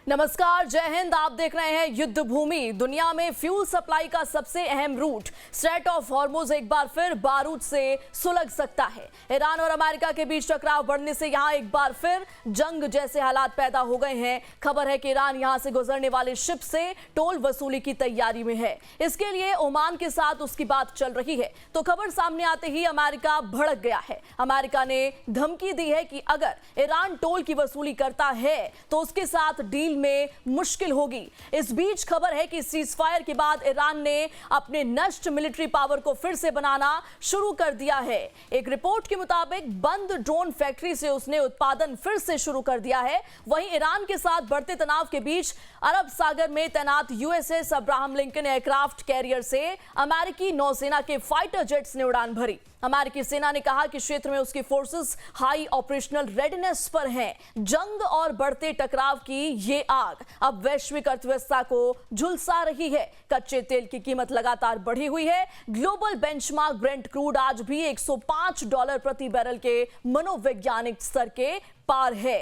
नमस्कार, जय हिंद। आप देख रहे हैं युद्ध भूमि। दुनिया में फ्यूल सप्लाई का सबसे अहम रूट स्ट्रेट ऑफ हॉर्मुज एक बार फिर बारूद से सुलग सकता है। ईरान और अमेरिका के बीच टकराव बढ़ने से यहां एक बार फिर जंग जैसे हालात पैदा हो गए हैं। खबर है कि ईरान यहां से गुजरने वाले शिप से टोल वसूली की तैयारी में है। इसके लिए ओमान के साथ उसकी बात चल रही है। तो खबर सामने आते ही अमेरिका भड़क गया है। अमेरिका ने धमकी दी है कि अगर ईरान टोल की वसूली करता है तो उसके साथ डील में मुश्किल होगी। इस बीच खबर है कि सीजफायर के बाद ईरान ने अपने नष्ट मिलिट्री पावर को फिर से बनाना शुरू कर दिया है। एक रिपोर्ट के मुताबिक बंद ड्रोन फैक्ट्री से उसने उत्पादन फिर से शुरू कर दिया है। वहीं ईरान के साथ बढ़ते तनाव के बीच अरब सागर में तैनात USS Abraham Lincoln aircraft carrier से अमेरिकी नौसेना के फाइटर जेट्स ने उड़ान भरी। अमेरिकी सेना ने कहा कि क्षेत्र में उसकी फोर्सेस हाई ऑपरेशनल रेडीनेस पर हैं। जंग और बढ़ते टकराव की ये आग अब वैश्विक अर्थव्यवस्था को झुलसा रही है। कच्चे तेल की कीमत लगातार बढ़ी हुई है। ग्लोबल बेंचमार्क ब्रेंट क्रूड आज भी $105 प्रति बैरल के मनोवैज्ञानिक स्तर के पार है।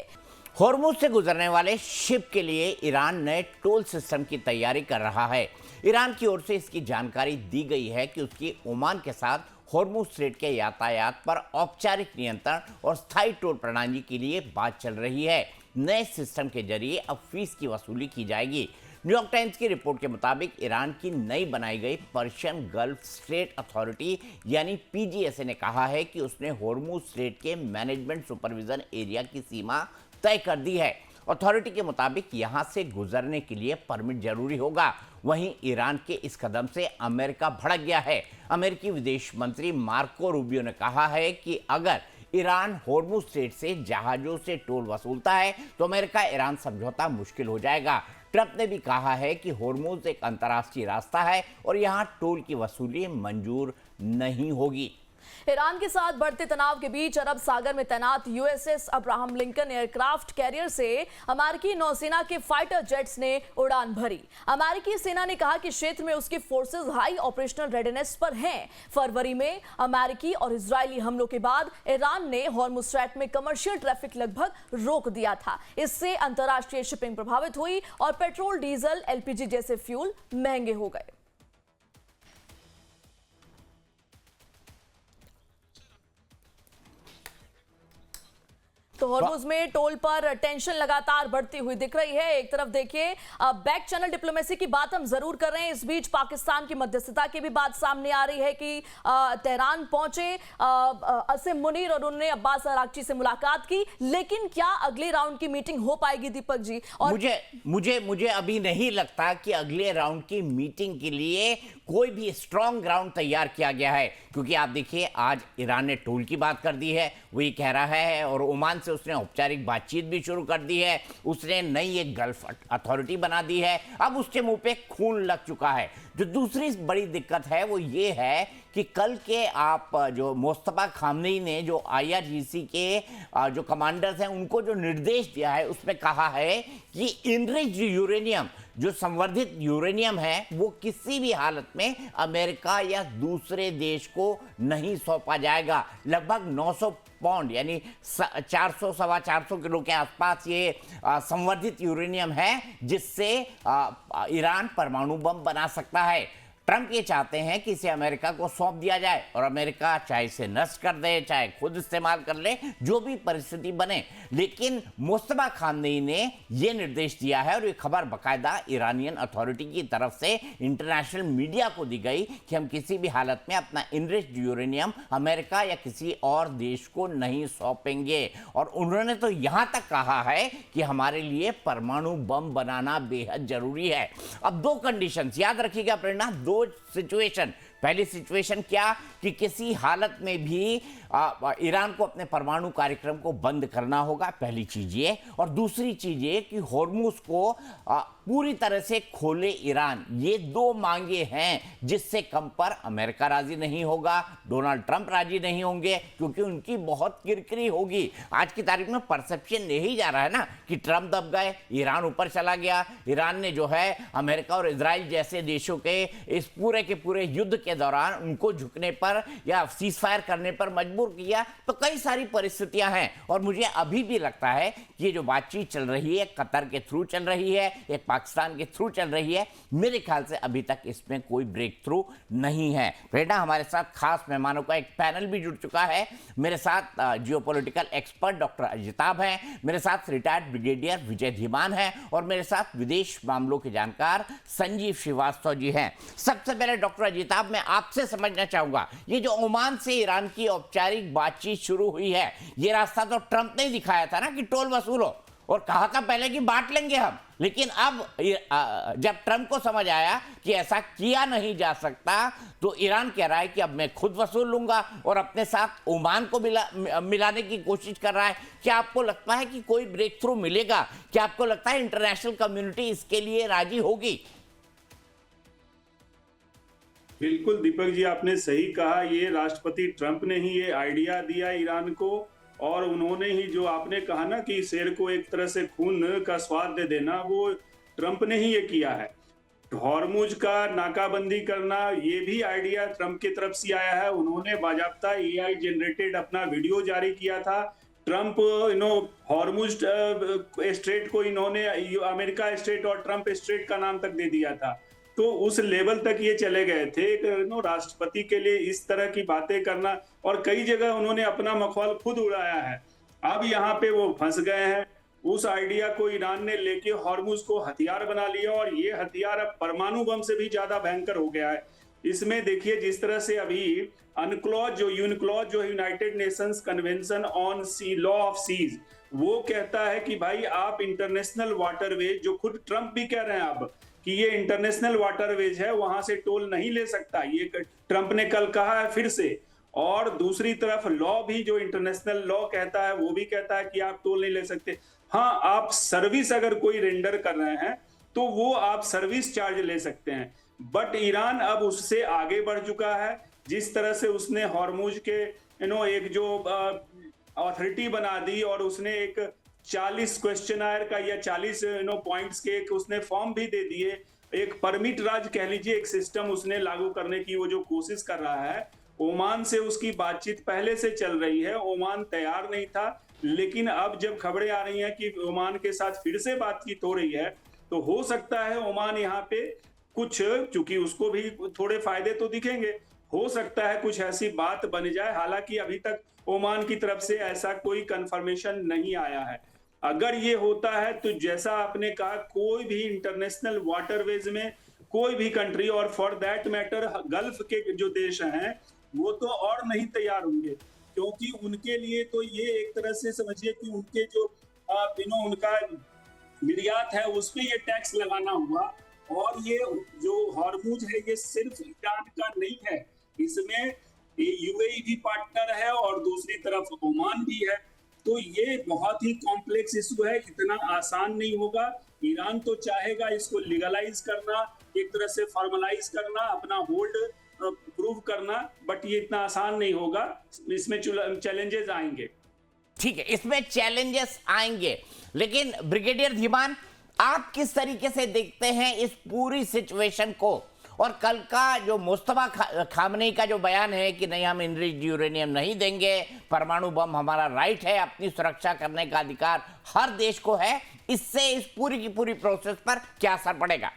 हॉर्मुज से गुजरने वाले शिप के लिए ईरान नए टोल सिस्टम की तैयारी कर रहा है। ईरान की ओर से इसकी जानकारी दी गई है कि उसकी ओमान के साथ हॉर्मुज स्ट्रेट के यातायात पर औपचारिक नियंत्रण और स्थायी टोल प्रणाली के लिए बात चल रही है। नए सिस्टम के जरिए अब फीस की वसूली की जाएगी। न्यूयॉर्क टाइम्स की रिपोर्ट के मुताबिक ईरान की नई बनाई गई पर्शियन गल्फ स्ट्रेट अथॉरिटी यानी पीजीएसए ने कहा है कि उसने हॉर्मुज स्ट्रेट के मैनेजमेंट सुपरविजन एरिया की सीमा तय कर दी है। अथॉरिटी के मुताबिक यहां से गुजरने के लिए परमिट जरूरी होगा। वहीं ईरान के इस कदम से अमेरिका भड़क गया है। अमेरिकी विदेश मंत्री मार्को रूबियो ने कहा है कि अगर ईरान हॉर्मुज स्ट्रेट से जहाजों से टोल वसूलता है तो अमेरिका ईरान समझौता मुश्किल हो जाएगा। ट्रंप ने भी कहा है कि हॉर्मुज एक अंतर्राष्ट्रीय रास्ता है और यहां टोल की वसूली मंजूर नहीं होगी। ईरान के साथ बढ़ते तनाव के बीच अरब सागर में तैनात USS Abraham Lincoln aircraft carrier से अमेरिकी नौसेना के फाइटर जेट्स ने उड़ान भरी। अमेरिकी सेना ने कहा कि क्षेत्र में उसकी फोर्सेस हाई ऑपरेशनल रेडीनेस पर हैं। फरवरी में अमेरिकी और इजरायली हमलों के बाद ईरान ने हॉर्मुज स्ट्रेट में कमर्शियल ट्रैफिक लगभग रोक दिया था। इससे अंतर्राष्ट्रीय शिपिंग प्रभावित हुई और पेट्रोल, डीजल, एलपीजी जैसे फ्यूल महंगे हो गए। तो हॉर्मुज में टोल पर टेंशन लगातार बढ़ती हुई दिख रही है। एक तरफ देखिए बैक चैनल डिप्लोमेसी की बात हम जरूर कर रहे हैं। इस बीच पाकिस्तान की मध्यस्थता की भी बात सामने आ रही है कि तेहरान पहुंचे असीम मुनीर और उन्होंने अब्बास अरागची से मुलाकात की। लेकिन क्या अगले राउंड की मीटिंग हो पाएगी दीपक जी? और मुझे अभी नहीं लगता कि अगले राउंड की मीटिंग के लिए कोई भी स्ट्रॉन्ग ग्राउंड तैयार किया गया है, क्योंकि आप देखिए आज ईरान ने टोल की बात कर दी है, वही कह रहा है, और ओमान से उसने औपचारिक बातचीत भी शुरू कर दी है। उसने नई एक गल्फ अथॉरिटी बना दी है। अब उसके मुंह पे खून लग चुका है। जो दूसरी बड़ी दिक्कत है वो ये है कि कल के आप जो मुस्तफा खामनेई ने जो IRGC के जो कमांडर्स हैं उनको जो निर्देश दिया है उसमें कहा है कि इनरिच्ड यूरेनियम, जो संवर्धित यूरेनियम है, वो किसी भी हालत में अमेरिका या दूसरे देश को नहीं सौंपा जाएगा। लगभग 900 पाउंड यानी 400 सवा 400 किलो के आसपास ये संवर्धित यूरेनियम है जिससे ईरान परमाणु बम बना सकता है। ट्रंप ये चाहते हैं कि इसे अमेरिका को सौंप दिया जाए और अमेरिका चाहे इसे नष्ट कर दे, चाहे खुद इस्तेमाल कर ले, जो भी परिस्थिति बने। लेकिन मुस्तफा खामनेई ने ये निर्देश दिया है और ये खबर बाकायदा ईरानियन अथॉरिटी की तरफ से इंटरनेशनल मीडिया को दी गई कि हम किसी भी हालत में अपना इनरिच्ड यूरेनियम अमेरिका या किसी और देश को नहीं सौंपेंगे। और उन्होंने तो यहां तक कहा है कि हमारे लिए परमाणु बम बनाना बेहद जरूरी है। अब दो कंडीशंस याद रखिएगा प्रेरणा, दो सिचुएशन। पहली सिचुएशन क्या कि किसी हालत में भी ईरान को अपने परमाणु कार्यक्रम को बंद करना होगा, पहली चीज ये। और दूसरी चीज ये कि हॉर्मुज को पूरी तरह से खोले ईरान। ये दो मांगे हैं जिससे कम पर अमेरिका राजी नहीं होगा, डोनाल्ड ट्रंप राजी नहीं होंगे, क्योंकि उनकी बहुत किरकिरी होगी। आज की तारीख में परसेप्शन यही जा रहा है ना कि ट्रंप दब गए, ईरान ऊपर चला गया। ईरान ने जो है अमेरिका और इजराइल जैसे देशों के इस पूरे के पूरे युद्ध के दौरान उनको झुकने पर या सीज फायर करने पर मजबूर किया, तो कई सारी परिस्थितियां हैं। और मुझे अभी भी लगता है कि ये जो बातचीत चल रही है कतर के थ्रू चल रही है, एक पाकिस्तान के थ्रू चल रही है, मेरे ख्याल से अभी तक इसमें कोई ब्रेक थ्रू नहीं है। प्रेरणा, हमारे साथ खास मेहमानों का एक पैनल भी जुड़ चुका है। मेरे साथ जियोपॉलिटिकल एक्सपर्ट डॉक्टर अजिताभ हैं, मेरे साथ रिटायर्ड ब्रिगेडियर विजय धीमान हैं और मेरे साथ विदेश मामलों के जानकार संजीव श्रीवास्तव जी हैं। सबसे पहले डॉक्टर अजिताभ, मैं आपसे समझना चाहूंगा, ये जो ओमान से ईरान की औपचारिक बातचीत शुरू हुई है, ये रास्ता तो ट्रंप ने दिखाया था ना कि टोल वसूलो, और कहा था पहले कि बांट लेंगे हम, लेकिन अब जब ट्रंप को समझ आया कि ऐसा किया नहीं जा सकता, तो ईरान कह रहा है कि अब मैं खुद वसूल लूंगा और अपने साथ ओमान को मिलाने की कोशिश कर रहा है। क्या आपको लगता है कि कोई ब्रेक थ्रू मिलेगा? क्या आपको लगता है इंटरनेशनल कम्युनिटी इसके लिए राजी होगी? बिल्कुल दीपक जी, आपने सही कहा। ये राष्ट्रपति ट्रंप ने ही ये आइडिया दिया ईरान को, और उन्होंने ही, जो आपने कहा ना कि शेर को एक तरह से खून का स्वाद दे देना, वो ट्रंप ने ही ये किया है। हॉर्मुज का नाकाबंदी करना, ये भी आइडिया ट्रंप की तरफ से आया है। उन्होंने बाजाबता एआई जनरेटेड अपना वीडियो जारी किया था। ट्रंप हॉर्मुज स्ट्रेट को इन्होंने अमेरिका स्ट्रेट और ट्रंप स्ट्रेट का नाम तक दे दिया था। तो उस लेवल तक ये चले गए थे। राष्ट्रपति के लिए इस तरह की बातें करना, और कई जगह उन्होंने अपना मखौल खुद उड़ाया है। अब यहाँ पे वो फंस गए हैं। उस आइडिया को ईरान ने लेके हॉर्मुज को हथियार बना लिया, और ये हथियार अब परमाणु बम से भी ज्यादा भयंकर हो गया है। इसमें देखिए, जिस तरह से अभी यूनिक्लॉज जो United Nations Convention on sea law of seas, वो कहता है कि भाई आप इंटरनेशनल वाटरवेज, जो खुद ट्रंप भी कह रहे हैं अब कि ये इंटरनेशनल वाटरवेज है, वहां से टोल नहीं ले सकता, ये ट्रंप ने कल कहा है फिर से। और दूसरी तरफ लॉ भी, जो इंटरनेशनल लॉ कहता है, वो भी कहता है कि आप टोल नहीं ले सकते। हाँ, आप सर्विस अगर कोई रेंडर कर रहे हैं तो वो आप सर्विस चार्ज ले सकते हैं, बट ईरान अब उससे आगे बढ़ चुका है। जिस तरह से उसने हॉर्मुज के एक जो अथॉरिटी बना दी, और उसने एक 40 क्वेश्चनायर का या 40 पॉइंट्स के एक उसने फॉर्म भी दे दिए। एक परमिट राज कह लीजिए, एक सिस्टम उसने लागू करने की वो जो कोशिश कर रहा है। ओमान से उसकी बातचीत पहले से चल रही है, ओमान तैयार नहीं था, लेकिन अब जब खबरें आ रही हैं कि ओमान के साथ फिर से बातचीत हो रही है, तो हो सकता है ओमान यहाँ पे कुछ, चूंकि उसको भी थोड़े फायदे तो दिखेंगे, हो सकता है कुछ ऐसी बात बन जाए। हालांकि अभी तक ओमान की तरफ से ऐसा कोई कंफर्मेशन नहीं आया है। अगर ये होता है तो जैसा आपने कहा, कोई भी इंटरनेशनल वाटरवेज में कोई भी कंट्री, और फॉर दैट मैटर गल्फ के जो देश हैं, वो तो और नहीं तैयार होंगे, क्योंकि उनके लिए तो ये एक तरह से समझिए कि उनके जो उनका निर्यात है उस पे ये टैक्स लगाना हुआ। और ये जो हॉर्मुज है, ये सिर्फ ईरान का नहीं है, इसमें यूएई भी पार्टनर है और दूसरी तरफ ओमान भी है। तो ये बहुत ही कॉम्प्लेक्स इशू है, इतना आसान नहीं होगा। ईरान तो चाहेगा इसको लीगलाइज करना, एक तरह से फॉर्मलाइज करना, अपना होल्ड प्रूव करना, बट ये इतना आसान नहीं होगा। इसमें चैलेंजेस आएंगे। ठीक है, इसमें चैलेंजेस आएंगे, लेकिन ब्रिगेडियर धीमान, आप किस तरीके से देखते हैं इस पूरी सिचुएशन को? और कल का जो मुस्तफा खामनेई का जो बयान है कि नहीं, हम इनरिच्ड यूरेनियम नहीं देंगे, परमाणु बम हमारा राइट है, अपनी सुरक्षा करने का अधिकार हर देश को है, इससे इस पूरी की पूरी प्रोसेस पर क्या असर पड़ेगा?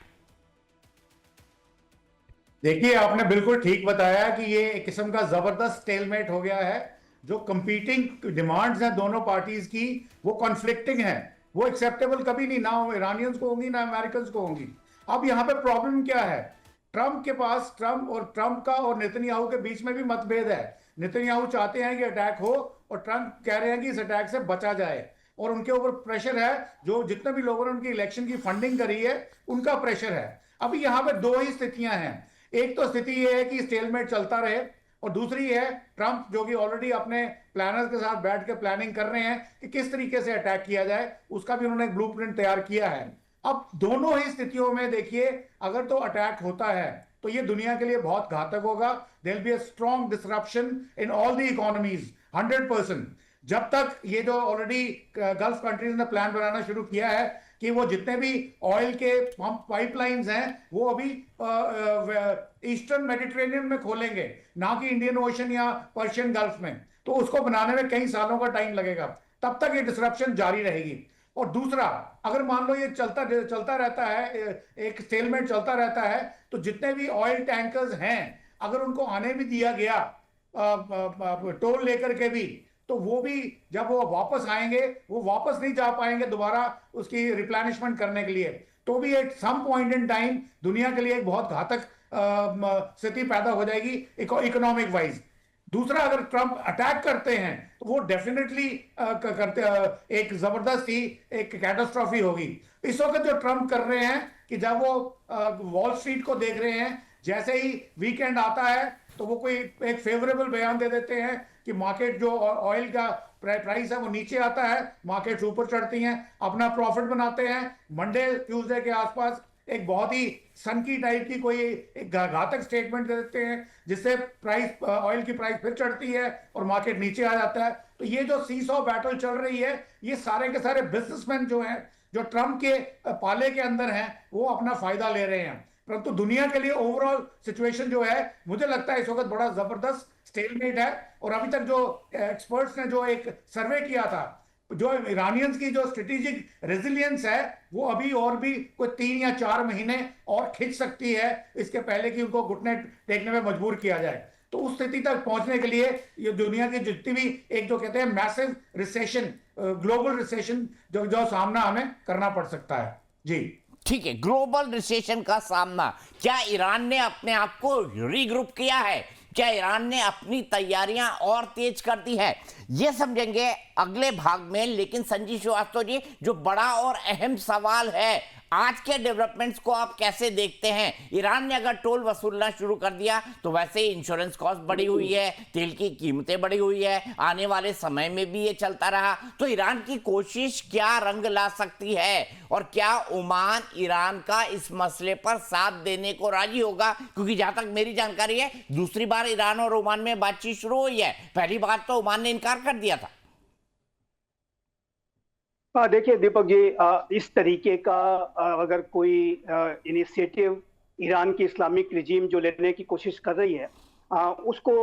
देखिए, आपने बिल्कुल ठीक बताया कि ये एक किस्म का जबरदस्त स्टेलमेट हो गया है। जो कंपीटिंग डिमांड्स हैं दोनों पार्टीज की, वो कॉन्फ्लिक्टिंग हैं, वो एक्सेप्टेबल कभी नहीं, ना ईरानियंस को होंगी ना अमेरिकन को होंगी। अब यहाँ पे प्रॉब्लम क्या है? ट्रंप के पास, ट्रंप का और नेतन्याहू के बीच में भी मतभेद है। नेतन्याहू चाहते हैं कि अटैक हो, और ट्रंप कह रहे हैं कि इस अटैक से बचा जाए, और उनके ऊपर प्रेशर है। जो जितने भी लोगों ने उनकी इलेक्शन की फंडिंग करी है, उनका प्रेशर है। अभी यहाँ पे दो ही स्थितियां हैं। एक तो स्थिति ये है कि स्टेलमेट चलता रहे, और दूसरी है ट्रंप जो कि ऑलरेडी अपने प्लानर्स के साथ बैठ के प्लानिंग कर रहे हैं कि किस तरीके से अटैक किया जाए, उसका भी उन्होंने एक ब्लूप्रिंट तैयार किया है। अब दोनों ही स्थितियों में देखिए, अगर तो अटैक होता है तो ये दुनिया के लिए बहुत घातक होगा। There will be a strong disruption in all the economies, 100%। जब तक ये जो ऑलरेडी गल्फ कंट्रीज ने प्लान बनाना शुरू किया है कि वो जितने भी ऑयल के पंप पाइपलाइंस हैं वो अभी ईस्टर्न मेडिटेरेनियन में खोलेंगे, ना कि इंडियन ओशन या पर्शियन गल्फ में। तो उसको बनाने में कई सालों का टाइम लगेगा, तब तक ये डिसरप्शन जारी रहेगी। और दूसरा, अगर मान लो ये चलता रहता है, एक स्टेलमेट चलता रहता है, तो जितने भी ऑयल टैंकर्स हैं अगर उनको आने भी दिया गया टोल लेकर के भी, तो वो भी जब वो वापस आएंगे वो वापस नहीं जा पाएंगे दोबारा उसकी रिप्लेनिशमेंट करने के लिए। तो भी at some point in time दुनिया के लिए एक बहुत घातक स्थिति पैदा हो जाएगी इकोनॉमिक वाइज। दूसरा, अगर ट्रंप अटैक करते हैं तो वो डेफिनेटली एक जबरदस्त ही एक कैटास्ट्रॉफी होगी। इस वक्त जो ट्रंप कर रहे हैं कि जब वो वॉल स्ट्रीट को देख रहे हैं, जैसे ही वीकेंड आता है तो वो कोई एक फेवरेबल बयान दे देते हैं कि मार्केट जो ऑयल का प्राइस है वो नीचे आता है, मार्केट ऊपर चढ़ती हैं, अपना प्रॉफिट बनाते हैं। मंडे ट्यूसडे के आसपास एक बहुत ही सनकी टाइप की कोई एक घातक स्टेटमेंट दे देते हैं, जिससे प्राइस ऑयल की प्राइस फिर चढ़ती है और मार्केट नीचे आ जाता है। तो ये जो सीसॉ बैटल चल रही है, ये सारे के सारे बिजनेसमैन जो हैं, जो ट्रंप के पाले के अंदर हैं, वो अपना फायदा ले रहे हैं। परंतु दुनिया के लिए ओवरऑल सिचुएशन जो है, मुझे लगता है इस वक्त बड़ा जबरदस्त स्टेलमेट है। और अभी तक जो एक्सपर्ट्स ने जो एक सर्वे किया था, जो ईरानियंस की जो स्ट्रेटेजिक रेजिलियंस है वो अभी और भी कोई 3 या 4 महीने और खिंच सकती है, इसके पहले कि उनको घुटने टेकने में मजबूर किया जाए। तो उस स्थिति तक पहुंचने के लिए ये दुनिया की जितनी भी एक जो कहते हैं मैसिव रिसेशन, ग्लोबल रिसेशन जो सामना हमें करना पड़ सकता है। जी ठीक है, ग्लोबल रिसेशन का सामना, क्या ईरान ने अपने आप को रीग्रुप किया है? क्या ईरान ने अपनी तैयारियां और तेज कर दी है? ये समझेंगे अगले भाग में। लेकिन संजीव श्रीवास्तव जी, जो बड़ा और अहम सवाल है, आज के डेवलपमेंट्स को आप कैसे देखते हैं? ईरान ने अगर टोल वसूलना शुरू कर दिया तो वैसे ही इंश्योरेंस कॉस्ट बढ़ी हुई है, तेल की कीमतें बढ़ी हुई है, आने वाले समय में भी ये चलता रहा तो ईरान की कोशिश क्या रंग ला सकती है? और क्या ओमान ईरान का इस मसले पर साथ देने को राजी होगा? क्योंकि जहां तक मेरी जानकारी है, दूसरी बार ईरान और ओमान में बातचीत शुरू हुई है, पहली बार तो ओमान ने इनकार कर दिया था। देखिए दीपक जी, इस तरीके का अगर कोई इनिशिएटिव ईरान की इस्लामिक रिजीम जो लेने की कोशिश कर रही है, उसको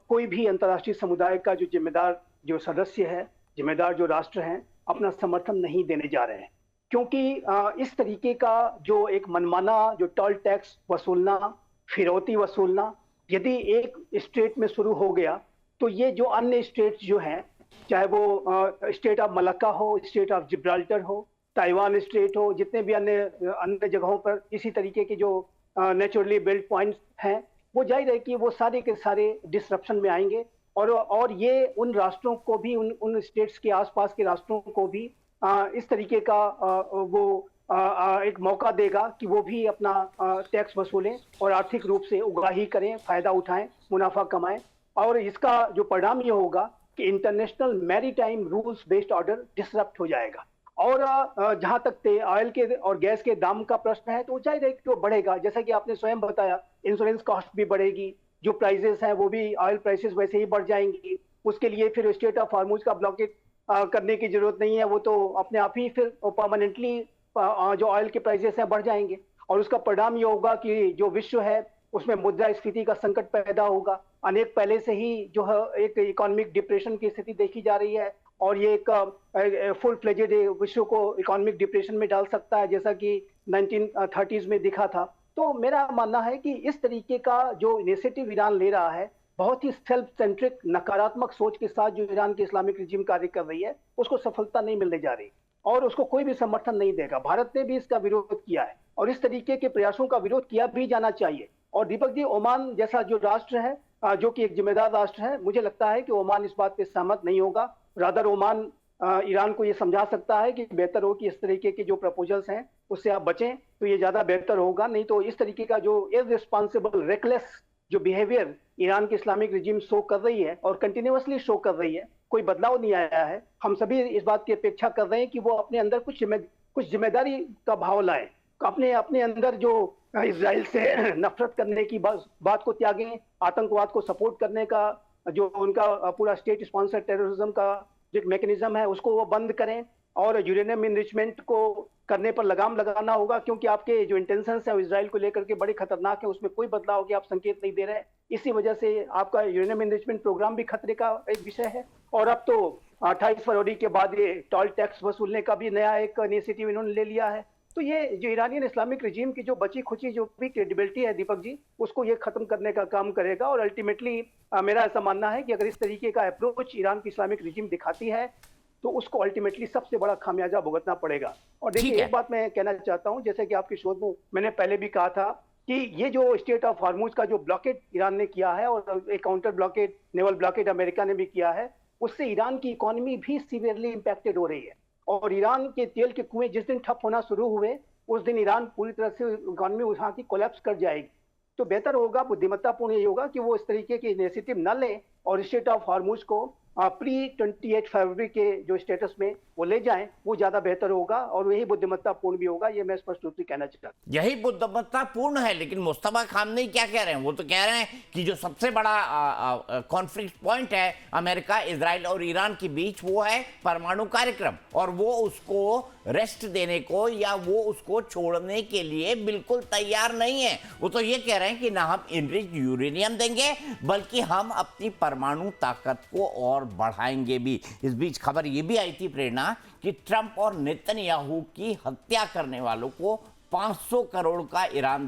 कोई भी अंतर्राष्ट्रीय समुदाय का जो जिम्मेदार जो सदस्य है, जिम्मेदार जो राष्ट्र हैं, अपना समर्थन नहीं देने जा रहे हैं। क्योंकि इस तरीके का जो एक मनमाना जो टोल टैक्स वसूलना, फिरौती वसूलना, यदि एक स्टेट में शुरू हो गया तो ये जो अन्य स्टेट्स जो हैं, चाहे वो स्टेट ऑफ मलक्का हो, स्टेट ऑफ जिब्राल्टर हो, ताइवान स्टेट हो, जितने भी अन्य जगहों पर इसी तरीके के जो नेचुरली बिल्ड पॉइंट्स हैं, वो जाहिर है कि वो सारे के सारे डिसरप्शन में आएंगे। और ये उन राष्ट्रों को भी, उन स्टेट्स के आसपास के राष्ट्रों को भी इस तरीके का एक मौका देगा कि वो भी अपना टैक्स वसूलें और आर्थिक रूप से उगाही करें, फायदा उठाएं, मुनाफा कमाएं। और इसका जो परिणाम ये होगा कि international maritime rules based order disrupt हो जाएगा। और जहां तक ऑयल के और गैस के दाम का प्रश्न है, तो जाहिर है कि वो बढ़ेगा। जैसा कि आपने स्वयं बताया, इंश्योरेंस कॉस्ट भी बढ़ेगी, जो प्राइसेस हैं वो भी, ऑयल प्राइसेस वैसे ही बढ़ जाएंगी। उसके लिए फिर स्टेट ऑफ हॉर्मुज का ब्लॉकेट करने की जरूरत नहीं है, वो तो अपने आप ही फिर परमानेंटली जो ऑयल के प्राइसेस हैं बढ़ जाएंगे। और उसका परिणाम ये होगा कि जो विश्व है उसमें मुद्रास्फीति का संकट पैदा होगा। अनेक पहले से ही जो है एक इकोनॉमिक डिप्रेशन की स्थिति देखी जा रही है, और ये एक फुल फ्लेजेड विश्व को इकोनॉमिक डिप्रेशन में डाल सकता है, जैसा कि 1930s में दिखा था। तो मेरा मानना है कि इस तरीके का जो इनिशिएटिव ईरान ले रहा है, बहुत ही सेल्फ सेंट्रिक नकारात्मक सोच के साथ जो ईरान की इस्लामिक रिजीम कार्य कर रही है, उसको सफलता नहीं मिलने जा रही और उसको कोई भी समर्थन नहीं देगा। भारत ने भी इसका विरोध किया है और इस तरीके के प्रयासों का विरोध किया भी जाना चाहिए। और दीपक जी, ओमान जैसा जो राष्ट्र है, जो कि एक जिम्मेदार राष्ट्र है, मुझे लगता है कि ओमान इस बात पे सहमत नहीं होगा। रादर ओमान ईरान को ये समझा सकता है कि बेहतर हो कि इस तरीके के जो प्रपोजल्स हैं उससे आप बचें, तो ये ज्यादा बेहतर होगा। नहीं तो इस तरीके का जो इररिस्पांसिबल, रेकलेस जो बिहेवियर ईरान की इस्लामिक रिजीम शो कर रही है और कंटिन्यूअसली शो कर रही है, कोई बदलाव नहीं आया है। हम सभी इस बात की अपेक्षा कर रहे हैं कि वो अपने अंदर कुछ जिम्मेदारी का भाव लाए, अपने अंदर जो इजराइल से नफरत करने की बात को त्यागें, आतंकवाद को सपोर्ट करने का जो उनका पूरा स्टेट स्पॉन्सर टेररिज्म का जो मैकेनिज्म है उसको वो बंद करें, और यूरेनियम इनरिचमेंट को करने पर लगाम लगाना होगा, क्योंकि आपके जो इंटेंशंस है इजराइल को लेकर के बड़े खतरनाक है, उसमें कोई बदलाव के आप संकेत नहीं दे रहे हैं। इसी वजह से आपका यूरेनियम इनरिचमेंट प्रोग्राम भी खतरे का एक विषय है। और अब तो 28 फरवरी के बाद ये टोल टैक्स वसूलने का भी नया एक इनिशिएटिव इन्होंने ले लिया है। तो ये जो ईरानियन इस्लामिक रिजीम की जो बची खुची जो भी क्रेडिबिलिटी है दीपक जी, उसको ये खत्म करने का काम करेगा। और अल्टीमेटली मेरा ऐसा मानना है कि अगर इस तरीके का अप्रोच ईरान की इस्लामिक रिजीम दिखाती है तो उसको अल्टीमेटली सबसे बड़ा खामियाजा भुगतना पड़ेगा। और ठीक देखिए है। एक बात मैं कहना चाहता हूं, जैसे कि आपकी शोध में मैंने पहले भी कहा था कि ये जो स्टेट ऑफ हॉर्मुज का जो ब्लॉकेड ईरान ने किया है और एक counter blockade, naval blockade America ने भी किया है, उससे ईरान की इकोनॉमी भी सीवियरली इंपैक्टेड हो रही है। और ईरान के तेल के कुएं जिस दिन ठप होना शुरू हुए उस दिन ईरान पूरी तरह से इकोनॉमी वहां की कोलैप्स कर जाएगी। तो बेहतर होगा, बुद्धिमत्तापूर्ण ये होगा कि वो इस तरीके के इनिशिएटिव न लें और स्टेट ऑफ हॉर्मुज को प्री 28 फरवरी के जो स्टेटस में वो ले जाएं, वो ज्यादा बेहतर होगा और यही बुद्धिमत्तापूर्ण भी होगा। ये मैं स्पष्ट रूप से कहना चाहता हूं। यही बुद्धिमत्तापूर्ण है, लेकिन मुस्तफा खामनेई क्या कह रहे हैं? वो तो कह रहे हैं कि जो सबसे बड़ा कॉन्फ्लिक्ट पॉइंट है अमेरिका, इजराइल और ईरान के बीच, वो है परमाणु कार्यक्रम, और वो उसको रेस्ट देने को या वो उसको छोड़ने के लिए बिल्कुल तैयार नहीं है। वो तो ये कह रहे हैं कि ना हम इनरिच यूरेनियम देंगे बल्कि हम अपनी परमाणु ताकत को और बढ़ाएंगे भी। इस बीच खबर ये भी आई थी प्रेरणा कि ट्रंप और नेतन्याहू की हत्या करने वालों को 500 करोड़ का इनाम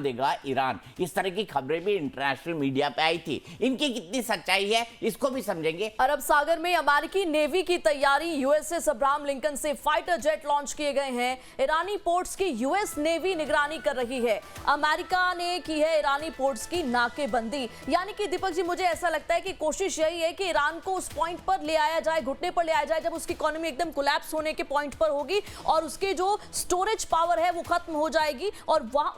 देगा ईरान। इस तरह की खबरें भी इंटरनेशनल मीडिया पे आई थी। इनकी कितनी सच्चाई है इसको भी समझेंगे। अरब सागर में अमेरिकी नेवी की तैयारी, यूएसएस अब्राहम लिंकन से फाइटर जेट लॉन्च किए गए हैं। ईरानी पोर्ट्स की यूएस नेवी निगरानी कर रही है। अमेरिका ने की है ईरानी पोर्ट्स की नाकेबंदी। यानी कि दीपक जी, मुझे ऐसा लगता है कि कोशिश यही है कि ईरान को उस पॉइंट पर ले आया जाए, घुटने पर ले आया जाए, जब उसकी इकोनॉमी एकदम कोलैप्स होने के पॉइंट पर होगी और उसके जो स्टोरेज पावर है वो खत्म हो जाएगी। और वहां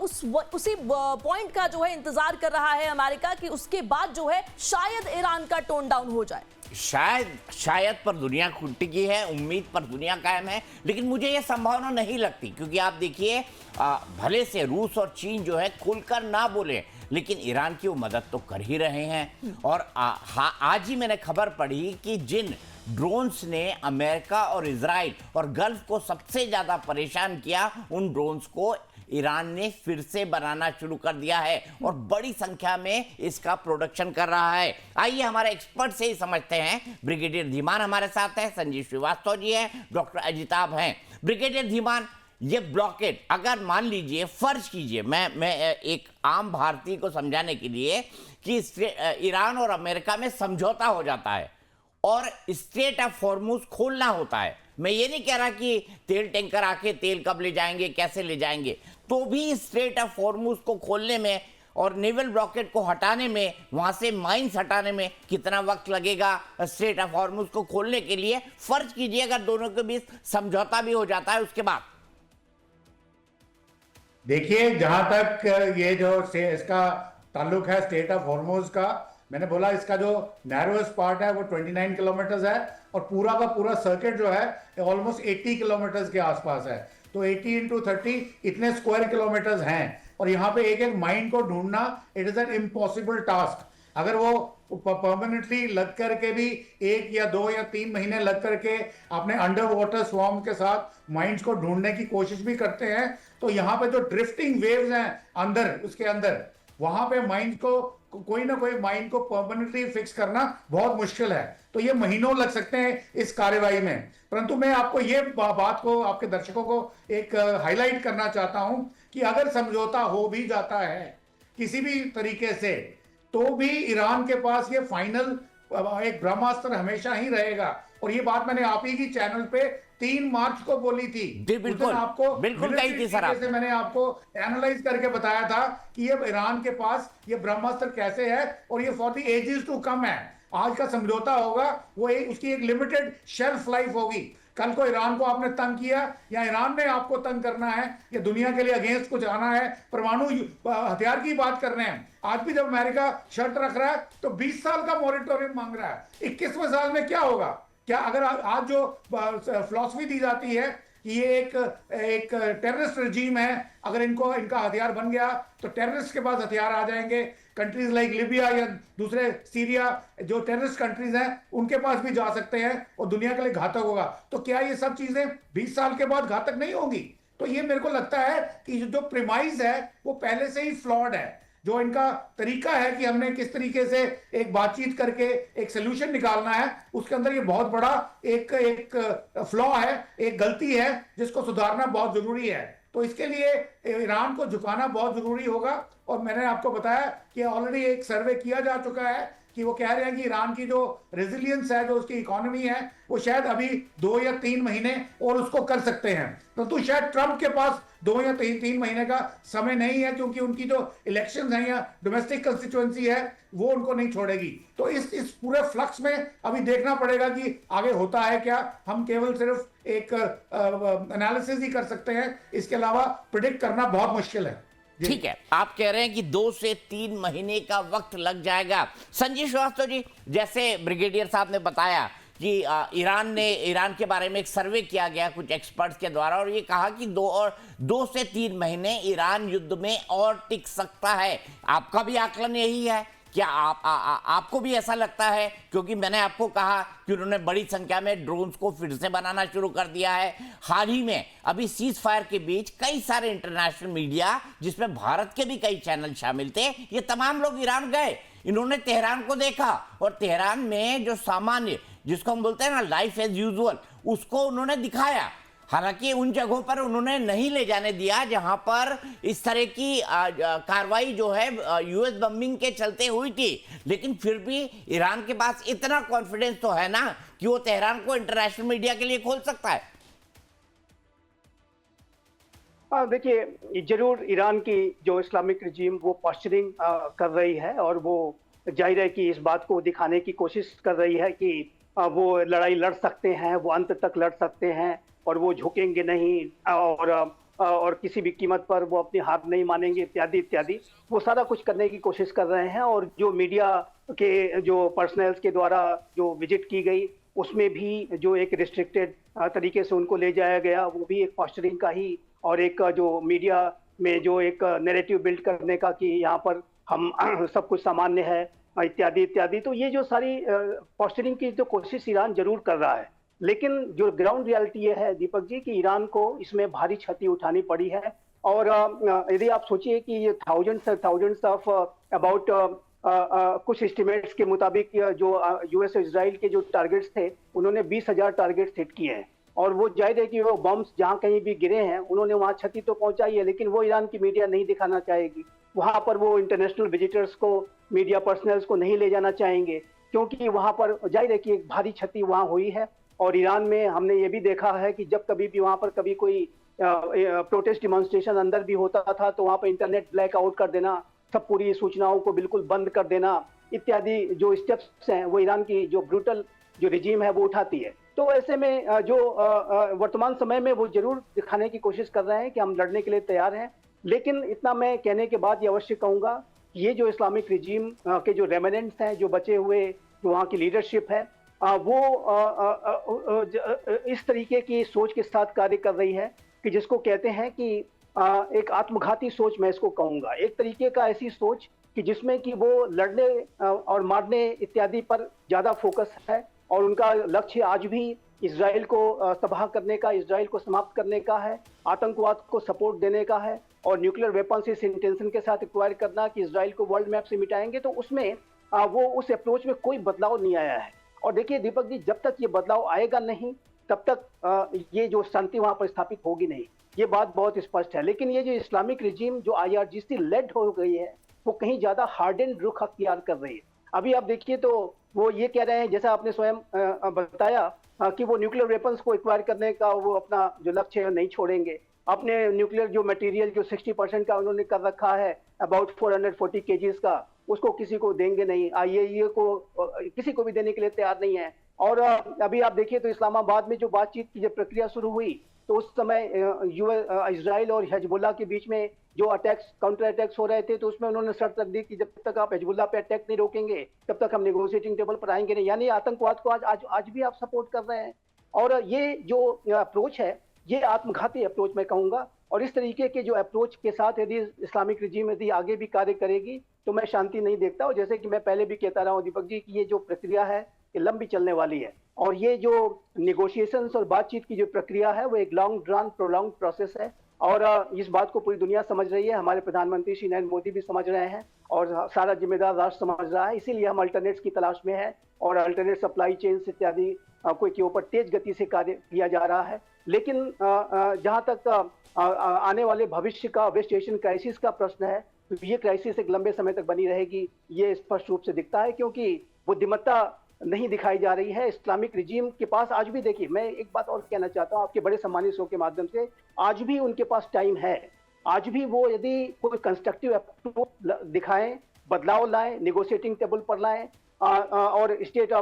उसी पॉइंट का जो है इंतजार कर रहा है अमेरिका कि उसके बाद जो है शायद ईरान का टोन डाउन हो जाए। शायद पर दुनिया टिकी है, उम्मीद पर दुनिया कायम है, लेकिन मुझे यह संभावना नहीं लगती। क्योंकि आप देखिए, भले से रूस और चीन जो है खुलकर ना बोले, लेकिन ईरान की वो मदद तो कर ही रहे हैं। और आज ही मैंने खबर पढ़ी कि जिन ड्रोन्स ने अमेरिका और इजराइल और गल्फ को सबसे ज्यादा परेशान किया, उन ड्रोन्स को ईरान ने फिर से बनाना शुरू कर दिया है और बड़ी संख्या में इसका प्रोडक्शन कर रहा है। आइए हमारे एक्सपर्ट से ही समझते हैं। ब्रिगेडियर धीमान हमारे साथ है, संजीव श्रीवास्तव जी हैं, डॉक्टर अजिताभ हैं। ब्रिगेडियर धीमान, ये ब्लॉकेड अगर मान लीजिए, फर्ज कीजिए, मैं एक आम भारतीय को समझाने के लिए कि ईरान और अमेरिका में समझौता हो जाता है और स्ट्रेट ऑफ हॉर्मुज खोलना होता है। मैं ये नहीं कह रहा कि तेल टैंकर आके तेल कब ले जाएंगे, कैसे ले जाएंगे, तो भी स्ट्रेट ऑफ हॉर्मुज को खोलने में और नेवल ब्लॉकेड को हटाने में, वहां से माइंस हटाने में कितना वक्त लगेगा स्ट्रेट ऑफ हॉर्मुज को खोलने के लिए? फर्ज कीजिए अगर दोनों के बीच समझौता भी हो जाता है उसके बाद। देखिए, जहां तक ये जो इसका ताल्लुक है स्टेट ऑफ हॉर्मुज का, मैंने बोला इसका जो नैरोएस्ट पार्ट है वो 29 किलोमीटर है और पूरा का पूरा सर्किट जो है ऑलमोस्ट 80 किलोमीटर के आसपास है। तो 80 इंटू 30 इतने स्क्वायर किलोमीटर हैं और यहाँ पे एक एक माइन को ढूंढना, it is an impossible task. अगर वो परमानेंटली लग करके भी 1 या 2 या 3 महीने लग करके अपने अंडर वाटर स्वॉर्म के साथ माइंस को ढूंढने की कोशिश भी करते हैं, तो यहाँ पे जो ड्रिफ्टिंग वेव्स हैं अंदर, उसके अंदर, वहां पे माइंस को कोई ना कोई माइन को परमानेंटली फिक्स करना बहुत मुश्किल है। तो ये महीनों लग सकते हैं इस कार्यवाही में। परंतु मैं आपको ये बात को, आपके दर्शकों को एक हाईलाइट करना चाहता हूं कि अगर समझौता हो भी जाता है किसी भी तरीके से, तो भी ईरान के पास ये फाइनल एक ब्रह्मास्त्र हमेशा ही रहेगा। और ये बात मैंने आप ही की चैनल पे 3 मार्च को बोली थी। बिल्कुल आपको बिल्कुल कही थी सर, से मैंने आपको एनालाइज करके बताया था कि ये ईरान के पास ये ब्रह्मास्त्र कैसे है और ये for the ages to come है। आज का समझौता होगा वो उसकी एक लिमिटेड शेल्फ लाइफ होगी। कल को ईरान को आपने तंग किया या ईरान ने आपको तंग करना है या दुनिया के लिए अगेंस्ट कुछ आना है, परमाणु हथियार की बात कर रहे हैं। आज भी जब अमेरिका शर्त रख रहा है तो 20 साल का मॉरेटोरियम मांग रहा है। 21वें साल में क्या होगा? क्या अगर आज जो फिलॉसफी दी जाती है कि ये एक टेररिस्ट रजीम है, अगर इनका हथियार बन गया तो टेररिस्ट के पास हथियार आ जाएंगे, कंट्रीज लाइक लिबिया या दूसरे सीरिया जो टेररिस्ट कंट्रीज हैं उनके पास भी जा सकते हैं और दुनिया के लिए घातक होगा। तो क्या ये सब चीजें 20 साल के बाद घातक नहीं होंगी? तो ये मेरे को लगता है कि जो प्रीमाइज है वो पहले से ही फ्लॉड है। जो इनका तरीका है कि हमने किस तरीके से एक बातचीत करके एक सोल्यूशन निकालना है, उसके अंदर ये बहुत बड़ा एक फ्लॉ है, एक गलती है जिसको सुधारना बहुत जरूरी है। तो इसके लिए ईरान को झुकाना बहुत जरूरी होगा। और मैंने आपको बताया कि ऑलरेडी एक सर्वे किया जा चुका है कि वो कह रहे हैं कि ईरान की जो रेजिलियंस है, जो उसकी इकोनॉमी है, वो शायद अभी 2 या 3 महीने और उसको कर सकते हैं। तो शायद ट्रंप के पास 2 या 3 महीने का समय नहीं है, क्योंकि उनकी जो इलेक्शंस हैं या डोमेस्टिक कंस्टिट्यूएंसी है वो उनको नहीं छोड़ेगी। तो इस पूरे फ्लक्स में अभी देखना पड़ेगा कि आगे होता है क्या। हम केवल सिर्फ एक एनालिसिस ही कर सकते हैं, इसके अलावा प्रिडिक्ट करना बहुत मुश्किल है। ठीक है, आप कह रहे हैं कि 2 से 3 महीने का वक्त लग जाएगा। संजीव श्रीवास्तव जी, जैसे ब्रिगेडियर साहब ने बताया कि ईरान के बारे में एक सर्वे किया गया कुछ एक्सपर्ट्स के द्वारा, और ये कहा कि 2 से 3 महीने ईरान युद्ध में और टिक सकता है। आपका भी आकलन यही है? क्या आपको भी ऐसा लगता है? क्योंकि मैंने आपको कहा कि उन्होंने बड़ी संख्या में ड्रोन्स को फिर से बनाना शुरू कर दिया है। हाल ही में अभी सीज फायर के बीच कई सारे इंटरनेशनल मीडिया, जिसमें भारत के भी कई चैनल शामिल थे, ये तमाम लोग ईरान गए। इन्होंने तेहरान को देखा और तेहरान में जो सामान्य, जिसको हम बोलते हैं ना लाइफ एज यूजुअल, उसको उन्होंने दिखाया। हालांकि उन जगहों पर उन्होंने नहीं ले जाने दिया जहां पर इस तरह की कार्रवाई जो है यूएस बम्बिंग के चलते हुई थी, लेकिन फिर भी ईरान के पास इतना कॉन्फिडेंस तो है ना कि वो तेहरान को इंटरनेशनल मीडिया के लिए खोल सकता है। देखिए, जरूर ईरान की जो इस्लामिक रजीम वो पॉस्चरिंग कर रही है, और वो जाहिर है कि इस बात को दिखाने की कोशिश कर रही है कि वो लड़ाई लड़ सकते हैं, वो अंत तक लड़ सकते हैं और वो झुकेंगे नहीं, और किसी भी कीमत पर वो अपनी हार नहीं मानेंगे, इत्यादि इत्यादि। वो सारा कुछ करने की कोशिश कर रहे हैं। और जो मीडिया के जो पर्सनल्स के द्वारा जो विजिट की गई, उसमें भी जो एक रिस्ट्रिक्टेड तरीके से उनको ले जाया गया, वो भी एक पॉस्चरिंग का ही, और एक जो मीडिया में जो एक नैरेटिव बिल्ड करने का कि यहाँ पर हम सब कुछ सामान्य है, इत्यादि इत्यादि। तो ये जो सारी पॉस्चरिंग की जो कोशिश ईरान जरूर कर रहा है, लेकिन जो ग्राउंड रियलिटी ये है दीपक जी कि ईरान को इसमें भारी क्षति उठानी पड़ी है। और यदि आप सोचिए कि ये थाउजेंड्स ऑफ अबाउट कुछ एस्टिमेट्स के मुताबिक जो यूएस और इजराइल के जो टारगेट्स थे, उन्होंने 20,000 टारगेट्स हिट किए हैं। और वो जाहिर है कि वो बम्स जहां कहीं भी गिरे हैं, उन्होंने वहां क्षति तो पहुंचाई है, लेकिन वो ईरान की मीडिया नहीं दिखाना चाहेगी। वहां पर वो इंटरनेशनल विजिटर्स को, मीडिया पर्सनल्स को नहीं ले जाना चाहेंगे, क्योंकि वहां पर जाहिर है कि एक भारी क्षति वहां हुई है। और ईरान में हमने ये भी देखा है कि जब कभी भी वहां पर कभी कोई प्रोटेस्ट डिमॉन्स्ट्रेशन अंदर भी होता था, तो वहां पर इंटरनेट ब्लैकआउट कर देना, सब पूरी सूचनाओं को बिल्कुल बंद कर देना, इत्यादि जो स्टेप्स हैं वो ईरान की जो ब्रूटल जो रिजीम है वो उठाती है। तो ऐसे में जो वर्तमान समय में वो जरूर दिखाने की कोशिश कर रहे हैं कि हम लड़ने के लिए तैयार हैं। लेकिन इतना मैं कहने के बाद ये अवश्य कहूंगा कि ये जो इस्लामिक रिजीम के जो रेमिनेंट्स हैं, जो बचे हुए जो वहाँ की लीडरशिप है, वो इस तरीके की सोच के साथ कार्य कर रही है कि जिसको कहते हैं कि एक आत्मघाती सोच, मैं इसको कहूंगा। एक तरीके का ऐसी सोच कि जिसमें कि वो लड़ने और मारने इत्यादि पर ज्यादा फोकस है, और उनका लक्ष्य आज भी इजराइल को तबाह करने का, इजराइल को समाप्त करने का है, आतंकवाद को सपोर्ट देने का है, और न्यूक्लियर वेपन्स इस इंटेंशन के साथ एक्वायर करना कि इजराइल को वर्ल्ड मैप से मिटाएंगे। तो उसमें वो उस अप्रोच में कोई बदलाव नहीं आया है। और देखिए दीपक जी, जब तक ये बदलाव आएगा नहीं, तब तक ये जो शांति वहां पर स्थापित होगी नहीं, ये बात बहुत स्पष्ट है। लेकिन ये जो इस्लामिक रिजीम जो IRGC लेड हो गई है, वो कहीं ज्यादा हार्डेंड रुख अख्तियार कर रही है। अभी आप देखिए तो वो ये कह रहे हैं, जैसा आपने स्वयं बताया, कि वो न्यूक्लियर वेपन्स को एक्वायर करने का वो अपना जो लक्ष्य है नहीं छोड़ेंगे। अपने न्यूक्लियर जो मटेरियल जो 60% का उन्होंने कर रखा है, अबाउट 440 kgs का, उसको किसी को देंगे नहीं, IAEA को किसी को भी देने के लिए तैयार नहीं है। और अभी आप देखिए तो इस्लामाबाद में जो बातचीत की जब प्रक्रिया शुरू हुई, तो उस समय इजराइल और हिजबुल्लाह के बीच में जो अटैक्स, काउंटर अटैक्स हो रहे थे, तो उसमें उन्होंने शर्त रख दी कि जब तक आप हिजबुल्लाह पे अटैक नहीं रोकेंगे, तब तक हम नेगोशिएटिंग टेबल पर आएंगे नहीं। यानी आतंकवाद को आज भी आप सपोर्ट कर रहे हैं। और ये जो अप्रोच है, ये आत्मघाती अप्रोच मैं कहूंगा। और इस तरीके के जो अप्रोच के साथ यदि इस्लामिक रिजीम यदि आगे भी कार्य करेगी तो मैं शांति नहीं देखता। और जैसे कि मैं पहले भी कहता रहा हूं दीपक जी कि ये जो प्रक्रिया है ये लंबी चलने वाली है, और ये जो निगोशिएशंस और बातचीत की जो प्रक्रिया है वो एक लॉन्ग ड्रान प्रोलॉन्ग प्रोसेस है। और इस बात को पूरी दुनिया समझ रही है, हमारे प्रधानमंत्री श्री नरेंद्र मोदी भी समझ रहे हैं और सारा जिम्मेदार राष्ट्र समझ रहा है। इसीलिए हम अल्टरनेट्स की तलाश में है और अल्टरनेट सप्लाई चेन्स इत्यादि कोई के ऊपर तेज गति से कार्य किया जा रहा है। लेकिन जहां तक आने वाले भविष्य का वेस्ट एशियन क्राइसिस का प्रश्न है, तो ये क्राइसिस एक लंबे समय तक बनी रहेगी, ये स्पष्ट रूप से दिखता है, क्योंकि बुद्धिमत्ता नहीं दिखाई जा रही है इस्लामिक रिजीम के पास। आज भी देखिए, मैं एक बात और कहना चाहता हूं आपके बड़े सम्मानित शो के माध्यम से, आज भी उनके पास टाइम है। आज भी वो यदि कोई कंस्ट्रक्टिव अप्रोच दिखाएं, बदलाव लाएं, निगोशिएटिंग टेबल पर लाएं और स्टेट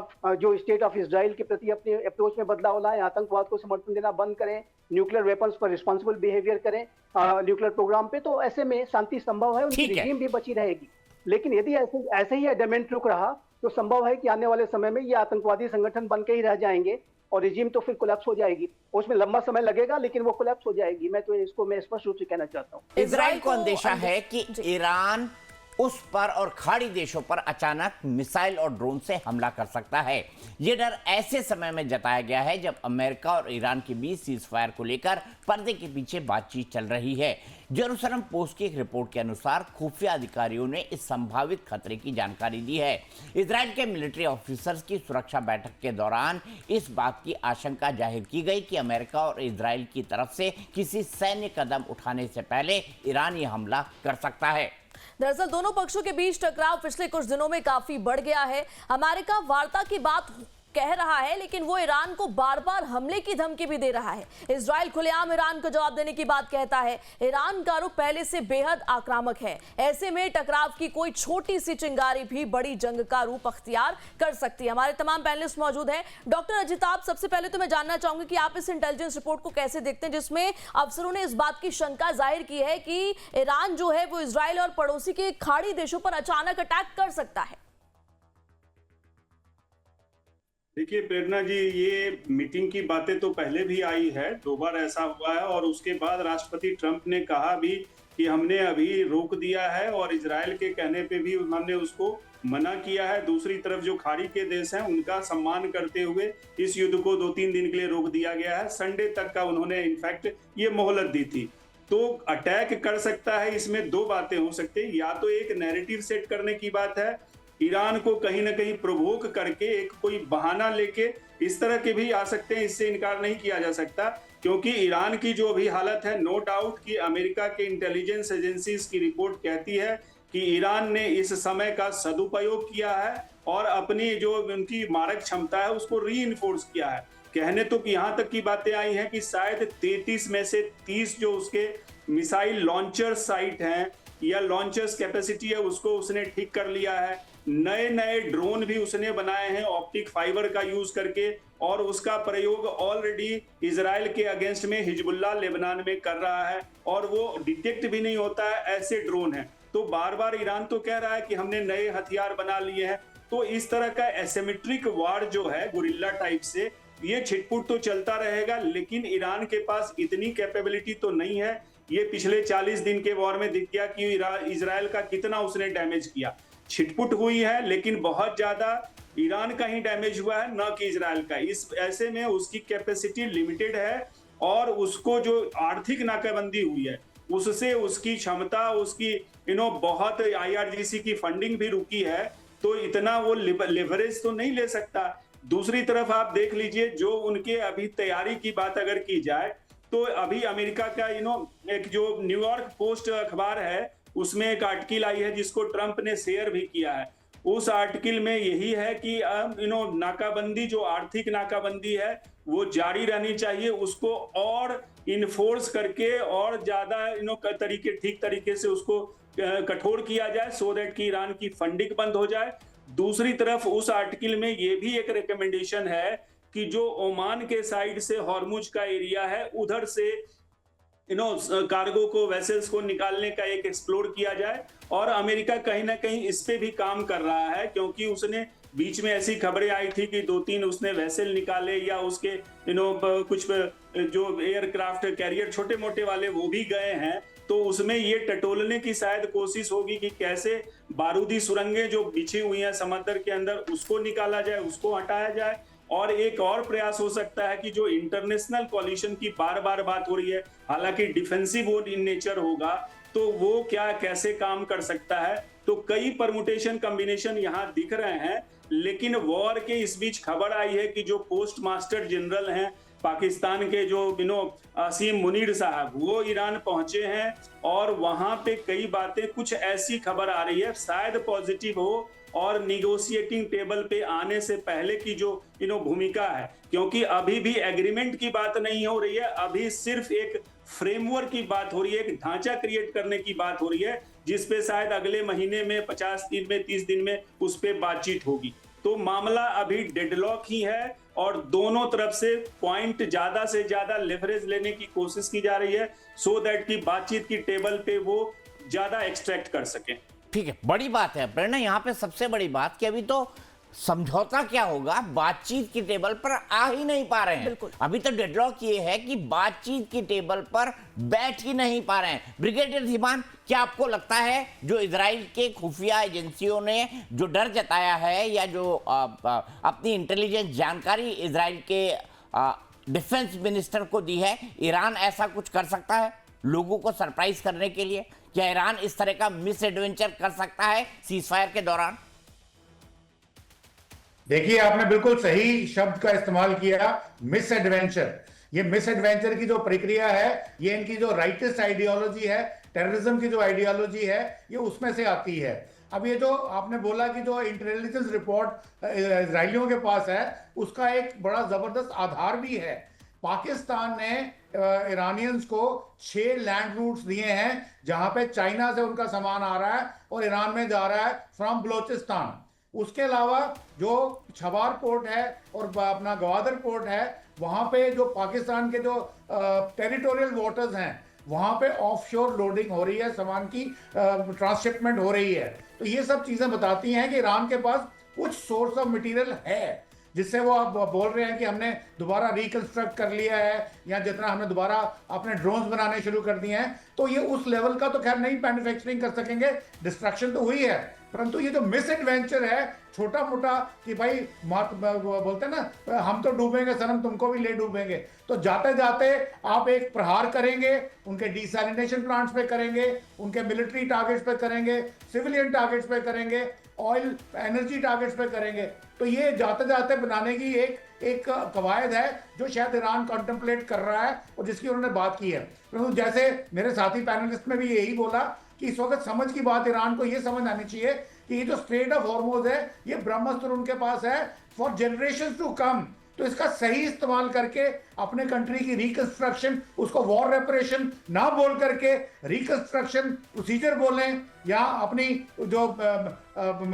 ऑफ इजराइल के प्रति अपने अप्रोच में बदलाव लाएं, आतंकवाद को समर्थन देना बंद करें, न्यूक्लियर वेपन्स पर रिस्पॉन्सिबल बिहेवियर करें न्यूक्लियर प्रोग्राम पे, तो ऐसे में शांति संभव है, उनकी रिजीम भी बची रहेगी। लेकिन यदि ऐसे ही एडमेंट रुक रहा तो संभव है कि आने वाले समय में ये आतंकवादी संगठन बन के ही रह जाएंगे और रिजीम तो फिर कोलैप्स हो जाएगी। उसमें लंबा समय लगेगा लेकिन वो कोलैप्स हो जाएगी। मैं स्पष्ट रूप से कहना चाहता हूँ। इजराइल को अंदेशा है कि ईरान उस पर और खाड़ी देशों पर अचानक मिसाइल और ड्रोन से हमला कर सकता है। यह डर ऐसे समय में जताया गया है जब अमेरिका और ईरान के बीच सीजफायर को लेकर पर्दे के पीछे बातचीत चल रही है। जेरूसलम पोस्ट की एक रिपोर्ट के अनुसार खुफिया अधिकारियों ने इस संभावित खतरे की जानकारी दी है। इजराइल के मिलिट्री ऑफिसर्स की सुरक्षा बैठक के दौरान इस बात की आशंका जाहिर की गई कि अमेरिका और इजराइल की तरफ से किसी सैन्य कदम उठाने से पहले ईरान यह हमला कर सकता है। दरअसल दोनों पक्षों के बीच टकराव पिछले कुछ दिनों में काफी बढ़ गया है। अमेरिका वार्ता की बात कह रहा है, लेकिन वो ईरान को बार बार हमले की धमकी भी दे रहा है। इजराइल खुलेआम ईरान को जवाब देने की बात कहता है। ईरान का रुख पहले से बेहद आक्रामक है। ऐसे में टकराव की कोई छोटी सी चिंगारी भी बड़ी जंग का रूप अख्तियार कर सकती है। हमारे तमाम पैनलिस्ट मौजूद हैं। डॉक्टर अजिताभ, सबसे पहले तो मैं जानना चाहूंगी कि आप इस इंटेलिजेंस रिपोर्ट को कैसे देखते हैं, जिसमें अफसरों ने इस बात की शंका जाहिर की है कि ईरान जो है वो इजराइल और पड़ोसी के खाड़ी देशों पर अचानक अटैक कर सकता है। देखिए प्रेरणा जी, ये मीटिंग की बातें तो पहले भी आई है, 2 बार ऐसा हुआ है और उसके बाद राष्ट्रपति ट्रंप ने कहा भी कि हमने अभी रोक दिया है और इजराइल के कहने पे भी उन्होंने उसको मना किया है। दूसरी तरफ जो खाड़ी के देश हैं उनका सम्मान करते हुए इस युद्ध को 2-3 दिन के लिए रोक दिया गया है। संडे तक का उन्होंने इनफैक्ट ये मोहलत दी थी। तो अटैक कर सकता है, इसमें 2 बातें हो सकती है। या तो एक नैरेटिव सेट करने की बात है, ईरान को कहीं ना कहीं प्रोवोक करके एक कोई बहाना लेके इस तरह के भी आ सकते हैं, इससे इनकार नहीं किया जा सकता। क्योंकि ईरान की जो अभी हालत है, नो डाउट कि अमेरिका के इंटेलिजेंस एजेंसीज की रिपोर्ट कहती है कि ईरान ने इस समय का सदुपयोग किया है और अपनी जो उनकी मारक क्षमता है उसको रीइंफोर्स किया है। कहने तो यहाँ तक की बातें आई हैं कि शायद 33 में से 30 जो उसके मिसाइल लॉन्चर साइट हैं या लॉन्चर्स कैपेसिटी है उसको उसने ठीक कर लिया है। नए ड्रोन भी उसने बनाए हैं ऑप्टिक फाइबर का यूज करके, और उसका प्रयोग ऑलरेडी इजराइल के अगेंस्ट में हिजबुल्लाह लेबनान में कर रहा है और वो डिटेक्ट भी नहीं होता है, ऐसे ड्रोन है। तो बार बार ईरान तो कह रहा है कि हमने नए हथियार बना लिए हैं। तो इस तरह का एसिमेट्रिक वार जो है गुरिल्ला टाइप से, ये छिटपुट तो चलता रहेगा, लेकिन ईरान के पास इतनी कैपेबिलिटी तो नहीं है। ये पिछले 40 दिन के वॉर में दिख गया कि इजराइल का कितना उसने डैमेज किया। छिटपुट हुई है लेकिन बहुत ज्यादा ईरान का ही डैमेज हुआ है, न कि इजराइल का। इस ऐसे में उसकी कैपेसिटी लिमिटेड है और उसको जो आर्थिक नाकाबंदी हुई है उससे उसकी क्षमता, उसकी बहुत IRGC की फंडिंग भी रुकी है, तो इतना वो लेवरेज तो नहीं ले सकता। दूसरी तरफ आप देख लीजिए, जो उनके अभी तैयारी की बात अगर की जाए तो अभी अमेरिका का एक जो न्यूयॉर्क पोस्ट अखबार है उसमें एक आर्टिकल आई है जिसको ट्रंप ने शेयर भी किया है। उस आर्टिकल में यही है कि नाकाबंदी, जो आर्थिक नाकाबंदी है वो जारी रहनी चाहिए, उसको और इन्फोर्स करके और ज्यादा ठीक तरीके से उसको कठोर किया जाए, सो दैट कि ईरान की फंडिंग बंद हो जाए। दूसरी तरफ उस आर्टिकल में ये भी एक रिकमेंडेशन है कि जो ओमान के साइड से हॉर्मुज का एरिया है उधर से कार्गो को, वेसल्स को निकालने का एक एक्सप्लोर किया जाए। और अमेरिका कहीं ना कहीं इस पे भी काम कर रहा है, क्योंकि उसने बीच में ऐसी खबरें आई थी कि 2-3 उसने वेसल निकाले या उसके कुछ जो एयरक्राफ्ट कैरियर छोटे मोटे वाले वो भी गए हैं, तो उसमें ये टटोलने की शायद कोशिश होगी कि कैसे बारूदी सुरंगें जो बिछी हुई हैं समंदर के अंदर उसको निकाला जाए, उसको हटाया जाए। और एक और प्रयास हो सकता है कि जो इंटरनेशनल कॉलिशन की बार बार बात हो रही है, हालांकि डिफेंसिव इन नेचर होगा, तो वो क्या कैसे काम कर सकता है। तो कई परमुटेशन कॉम्बिनेशन यहाँ दिख रहे हैं। लेकिन वॉर के इस बीच खबर आई है कि जो पोस्ट मास्टर जनरल हैं पाकिस्तान के, जो असीम मुनीर साहब, वो ईरान पहुंचे हैं और वहां पे कई बातें, कुछ ऐसी खबर आ रही है शायद पॉजिटिव हो और निगोशिएटिंग टेबल पे आने से पहले की जो भूमिका है, क्योंकि अभी भी एग्रीमेंट की बात नहीं हो रही है, अभी सिर्फ एक फ्रेमवर्क की बात हो रही है, एक ढांचा क्रिएट करने की बात हो रही है, जिसपे शायद अगले महीने में 50 दिन में 30 दिन में उस पे बातचीत होगी। तो मामला अभी डेडलॉक ही है और दोनों तरफ से पॉइंट ज्यादा से ज्यादा लेवरेज लेने की कोशिश की जा रही है, सो दैट की बातचीत की टेबल पे वो ज्यादा एक्सट्रैक्ट कर सके। ठीक है, बड़ी बात है प्रेरणा, यहाँ पे सबसे बड़ी बात कि अभी तो समझौता क्या होगा, बातचीत की टेबल पर आ ही नहीं पा रहे हैं। अभी तो डेडलॉक ये है कि बातचीत की टेबल पर बैठ ही नहीं पा रहे हैं। ब्रिगेडियर धीमान, क्या आपको लगता है जो इजराइल के खुफिया एजेंसियों ने जो डर जताया है या जो अपनी इंटेलिजेंस जानकारी इजराइल के डिफेंस मिनिस्टर को दी है, ईरान ऐसा कुछ कर सकता है लोगों को सरप्राइज करने के लिए? क्या ईरान इस तरह का मिस एडवेंचर कर सकता है सीजफायर के दौरान? देखिए, आपने बिल्कुल सही शब्द का इस्तेमाल किया, मिस एडवेंचर। ये मिस एडवेंचर की जो प्रक्रिया है, ये इनकी जो राइटिस्ट आइडियोलॉजी है, टेररिज्म की जो आइडियोलॉजी है, ये उसमें से आती है। अब ये जो आपने बोला कि जो इंटेलिजेंस रिपोर्ट इजरायलियों के पास है, उसका एक बड़ा जबरदस्त आधार भी है। पाकिस्तान ने ईरानियंस को 6 लैंड रूट्स दिए हैं जहां पे चाइना से उनका सामान आ रहा है और ईरान में जा रहा है फ्रॉम बलोचिस्तान। उसके अलावा जो छबार पोर्ट है और अपना गवादर पोर्ट है, वहां पे जो पाकिस्तान के जो टेरिटोरियल वाटर्स हैं, वहां पे ऑफशोर लोडिंग हो रही है, सामान की ट्रांसशिपमेंट हो रही है। तो ये सब चीजें बताती हैं कि ईरान के पास कुछ सोर्स ऑफ मटेरियल है, जिससे वो आप बोल रहे हैं कि हमने दोबारा रिकंस्ट्रक्ट कर लिया है या जितना हमने दोबारा अपने ड्रोन्स बनाने शुरू कर दिए हैं। तो ये उस लेवल का तो खैर नहीं मैन्युफैक्चरिंग कर सकेंगे, डिस्ट्रक्शन तो हुई है, परंतु ये जो मिस एडवेंचर है छोटा मोटा कि भाई बोलते हैं ना, हम तो डूबेंगे सनम, तुमको भी ले डूबेंगे। तो जाते जाते आप एक प्रहार करेंगे, उनके डिसैलिनेशन प्लांट्स पे करेंगे, उनके मिलिट्री टारगेट्स पे करेंगे, सिविलियन टारगेट्स पे करेंगे, ऑयल एनर्जी टारगेट्स पे करेंगे। तो ये जाते जाते बनाने की एक कवायद है जो शायद ईरान कॉन्टेम्पलेट कर रहा है और जिसकी उन्होंने बात की है। तो जैसे मेरे साथी पैनलिस्ट में भी यही बोला कि इस वक्त समझ की बात ईरान को ये समझ आनी चाहिए कि ये जो स्ट्रेट ऑफ हॉर्मोज है, ये ब्रह्मास्त्र उनके पास है फॉर जनरेशंस टू कम। तो इसका सही इस्तेमाल करके अपने कंट्री की रिकंस्ट्रक्शन, उसको वॉर रेपरेशन ना बोल करके रिकंस्ट्रक्शन प्रोसीजर बोलें, या अपनी जो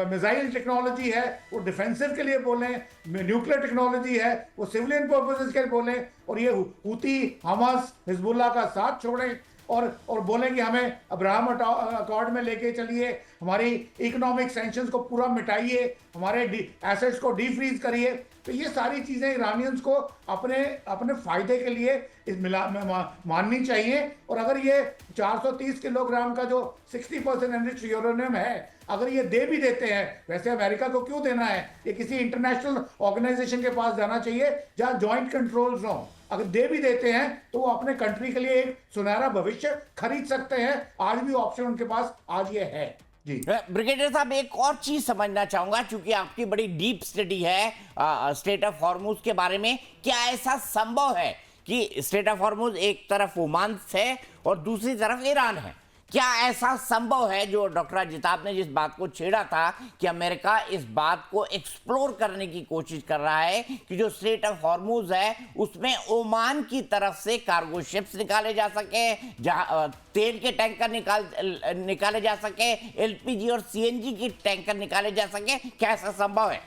मिसाइल टेक्नोलॉजी है वो डिफेंसिव के लिए बोलें, न्यूक्लियर टेक्नोलॉजी है वो सिविलियन पर्पसेस के लिए बोलें, और ये हूती, हमास, हिजबुल्लाह का साथ छोड़ें और बोलें कि हमें अब्राहम अकॉर्ड में लेके चलिए, हमारी इकोनॉमिक सैंक्शंस को पूरा मिटाइए, हमारे एसेट्स को डीफ्रीज करिए। तो ये सारी चीजें ईरानियंस को अपने फायदे के लिए माननी चाहिए। और अगर ये 430 किलोग्राम का जो 60% एनरिच्ड यूरेनियम है, अगर ये दे भी देते हैं, वैसे अमेरिका को क्यों देना है, ये किसी इंटरनेशनल ऑर्गेनाइजेशन के पास जाना चाहिए जहां जॉइंट कंट्रोल्स हों। अगर दे भी देते हैं तो वो अपने कंट्री के लिए एक सुनहरा भविष्य खरीद सकते हैं। आज भी ऑप्शन उनके पास आज ये है। जी ब्रिगेडियर साहब, एक और चीज समझना चाहूंगा, क्योंकि आपकी बड़ी डीप स्टडी है स्ट्रेट ऑफ हॉर्मुज के बारे में। क्या ऐसा संभव है कि स्ट्रेट ऑफ हॉर्मुज एक तरफ ओमान है और दूसरी तरफ ईरान है? क्या ऐसा संभव है, जो डॉक्टर अजिताब ने जिस बात को छेड़ा था कि अमेरिका इस बात को एक्सप्लोर करने की कोशिश कर रहा है कि जो स्ट्रेट ऑफ हॉर्मुज है उसमें ओमान की तरफ से कार्गो शिप्स निकाले जा सके, जहां तेल के टैंकर निकाले जा सके, एलपीजी और सीएनजी की टैंकर निकाले जा सके? क्या ऐसा संभव है?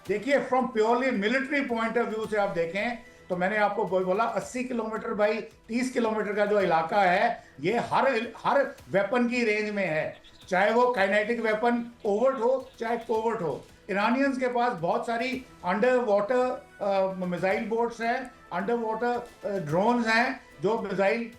देखिए, from purely military point of view से आप देखें तो मैंने आपको बोला 80 किलोमीटर बाई 30 किलोमीटर का जो इलाका है, ये हर वेपन की रेंज में है, चाहे वो काइनेटिक वेपन ओवर्ट हो चाहे कोवर्ट हो। ईरानियंस के पास बहुत सारी अंडर वाटर मिसाइल बोट्स हैं, अंडर वाटर ड्रोन्स हैं जो मिसाइल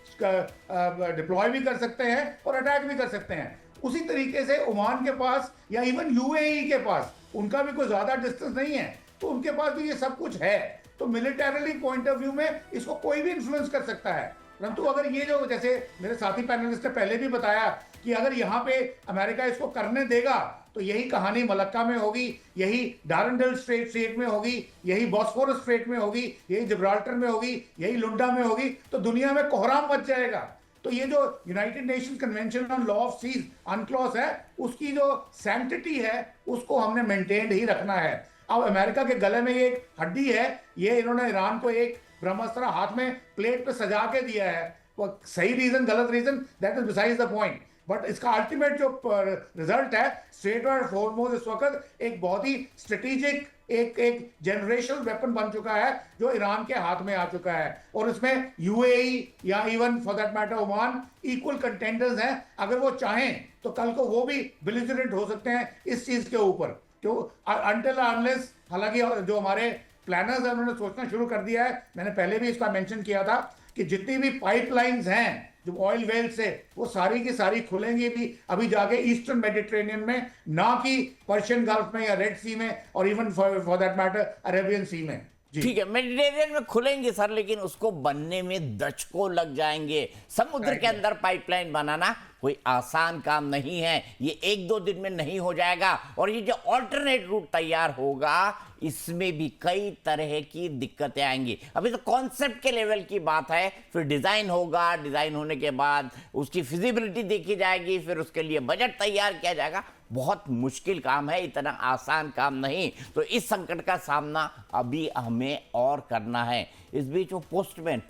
डिप्लॉय भी कर सकते हैं और अटैक भी कर सकते हैं। उसी तरीके से ओमान के पास या इवन यूएई के पास, उनका भी कोई ज्यादा डिस्टेंस नहीं है, तो उनके पास भी ये सब कुछ है। तो मिलिटरीली पॉइंट ऑफ व्यू में इसको कोई भी इन्फ्लुएंस कर सकता है। परंतु अगर ये जो, जैसे मेरे साथी पैनलिस्ट ने पहले भी बताया कि अगर यहाँ पे अमेरिका इसको करने देगा तो यही कहानी मलक्का में होगी, यही डारनडल स्ट्रेट में होगी, यही बॉस्फोरस स्ट्रेट में होगी, यही जिब्राल्टर में होगी, यही लुंडा में होगी, तो दुनिया में कोहराम मच जाएगा। तो ये जो United Nation Convention on law of seas UNCLOS है, उसकी जो सैंक्टिटी है उसको हमने मेंटेन्ड ही रखना है। अब अमेरिका के गले में ये एक हड्डी है, ये इन्होंने ईरान को एक ब्रह्मास्त्र हाथ में प्लेट पे सजा के दिया है। वो सही रीजन गलत reason that is besides the point, but इसका अल्टीमेट जो रिजल्ट है स्ट्रेट और फॉरमोस्ट इस वक्त एक बहुत ही स्ट्रेटेजिक एक जनरेशनल वेपन बन चुका है जो ईरान के हाथ में आ चुका है। और इसमें यूएई या even for that matter Oman equal contenders हैं। अगर वो चाहें तो कल को वो भी बेलिजरेंट हो सकते हैं इस चीज के ऊपर। क्यों अनटिल अनलेस, हालांकि जो हमारे प्लानर्स हैं उन्होंने सोचना शुरू कर दिया है, मैंने पहले भी इसका मेंशन किया था कि जितनी भी पाइपलाइंस हैं जो ऑयल वेल से, वो सारी की सारी खुलेंगी भी अभी जाके ईस्टर्न मेडिटेरेनियन में, ना कि पर्शियन गल्फ में या रेड सी में और even for that matter Arabian Sea में। ठीक है, मेडिटेरियन में खुलेंगे सर, लेकिन उसको बनने में दशकों लग जाएंगे। समुद्र के अंदर पाइपलाइन बनाना कोई आसान काम नहीं है, ये एक दो दिन में नहीं हो जाएगा। और ये जो ऑल्टरनेट रूट तैयार होगा इसमें भी कई तरह की दिक्कतें आएंगी। अभी तो कॉन्सेप्ट के लेवल की बात है, फिर डिजाइन होगा, डिजाइन होने के बाद उसकी फिजिबिलिटी देखी जाएगी, फिर उसके लिए बजट तैयार किया जाएगा। बहुत मुश्किल काम है, इतना आसान काम नहीं। तो इस संकट का सामना अभी हमें और करना है। इस बीच वो पोस्टमैन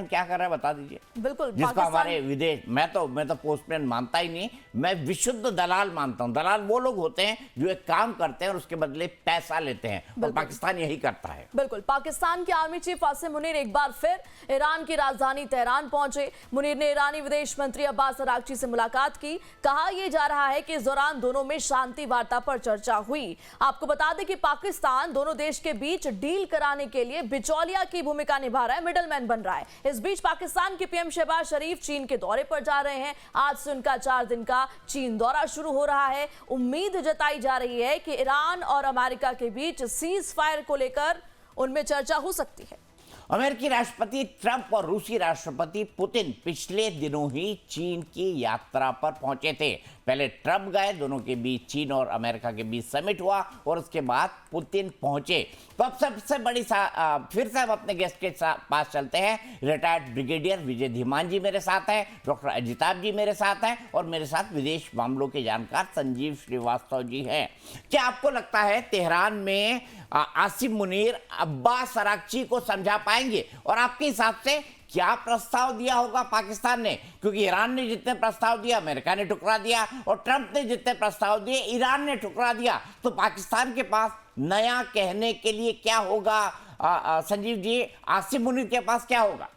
क्या कर रहा है बता दीजिए। बिल्कुल, जिसका हमारे विदेश, मैं तो पोस्टमैन मानता ही नहीं, मैं विशुद्ध दलाल मानता हूं। दलाल वो लोग होते हैं जो एक काम करते हैं और उसके बदले पैसा लेते हैं, और पाकिस्तान यही करता है। बिल्कुल, पाकिस्तान के आर्मी चीफ आसिम मुनीर एक बार फिर ईरान की राजधानी तेहरान पहुंचे। मुनीर ने ईरानी विदेश मंत्री अब्बास अरागची से मुलाकात की। कहा यह जा रहा है कि इस दौरान दोनों में शांति वार्ता पर चर्चा हुई। आपको बता दें कि पाकिस्तान दोनों देश के बीच डील कराने के लिए बिचौलिया की भूमिका निभा रहा है, मिडलमैन बन रहा है। इस बीच पाकिस्तान के पीएम शहबाज शरीफ चीन के दौरे पर जा रहे हैं। आज से उनका 4 दिन का चीन दौरा शुरू हो रहा है। उम्मीद जताई जा रही है कि ईरान और अमेरिका के बीच सीज फायर को लेकर उनमें चर्चा हो सकती है। अमेरिकी राष्ट्रपति ट्रंप और रूसी राष्ट्रपति पुतिन पिछले दिनों ही चीन की यात्रा पर पहुंचे थे। पहले ट्रंप गए, दोनों के बीच चीन और अमेरिका के बीच समिट हुआ और उसके बाद पुतिन पहुंचे। तो अब सबसे बड़ी फिर से हम अपने गेस्ट के पास चलते हैं। रिटायर्ड ब्रिगेडियर विजय धीमान जी मेरे साथ हैं, डॉक्टर अजिताभ जी मेरे साथ हैं और मेरे साथ विदेश मामलों के जानकार संजीव श्रीवास्तव जी हैं। क्या आपको लगता है तेहरान में आसिम मुनीर अब्बास अरागची को समझा पाएंगे? और आपके हिसाब से क्या प्रस्ताव दिया होगा पाकिस्तान ने? क्योंकि ईरान ने जितने प्रस्ताव दिया अमेरिका ने ठुकरा दिया, और ट्रंप ने जितने प्रस्ताव दिए ईरान ने ठुकरा दिया। तो पाकिस्तान के पास नया कहने के लिए क्या होगा? संजीव जी, आसिम मुनीर के पास क्या होगा?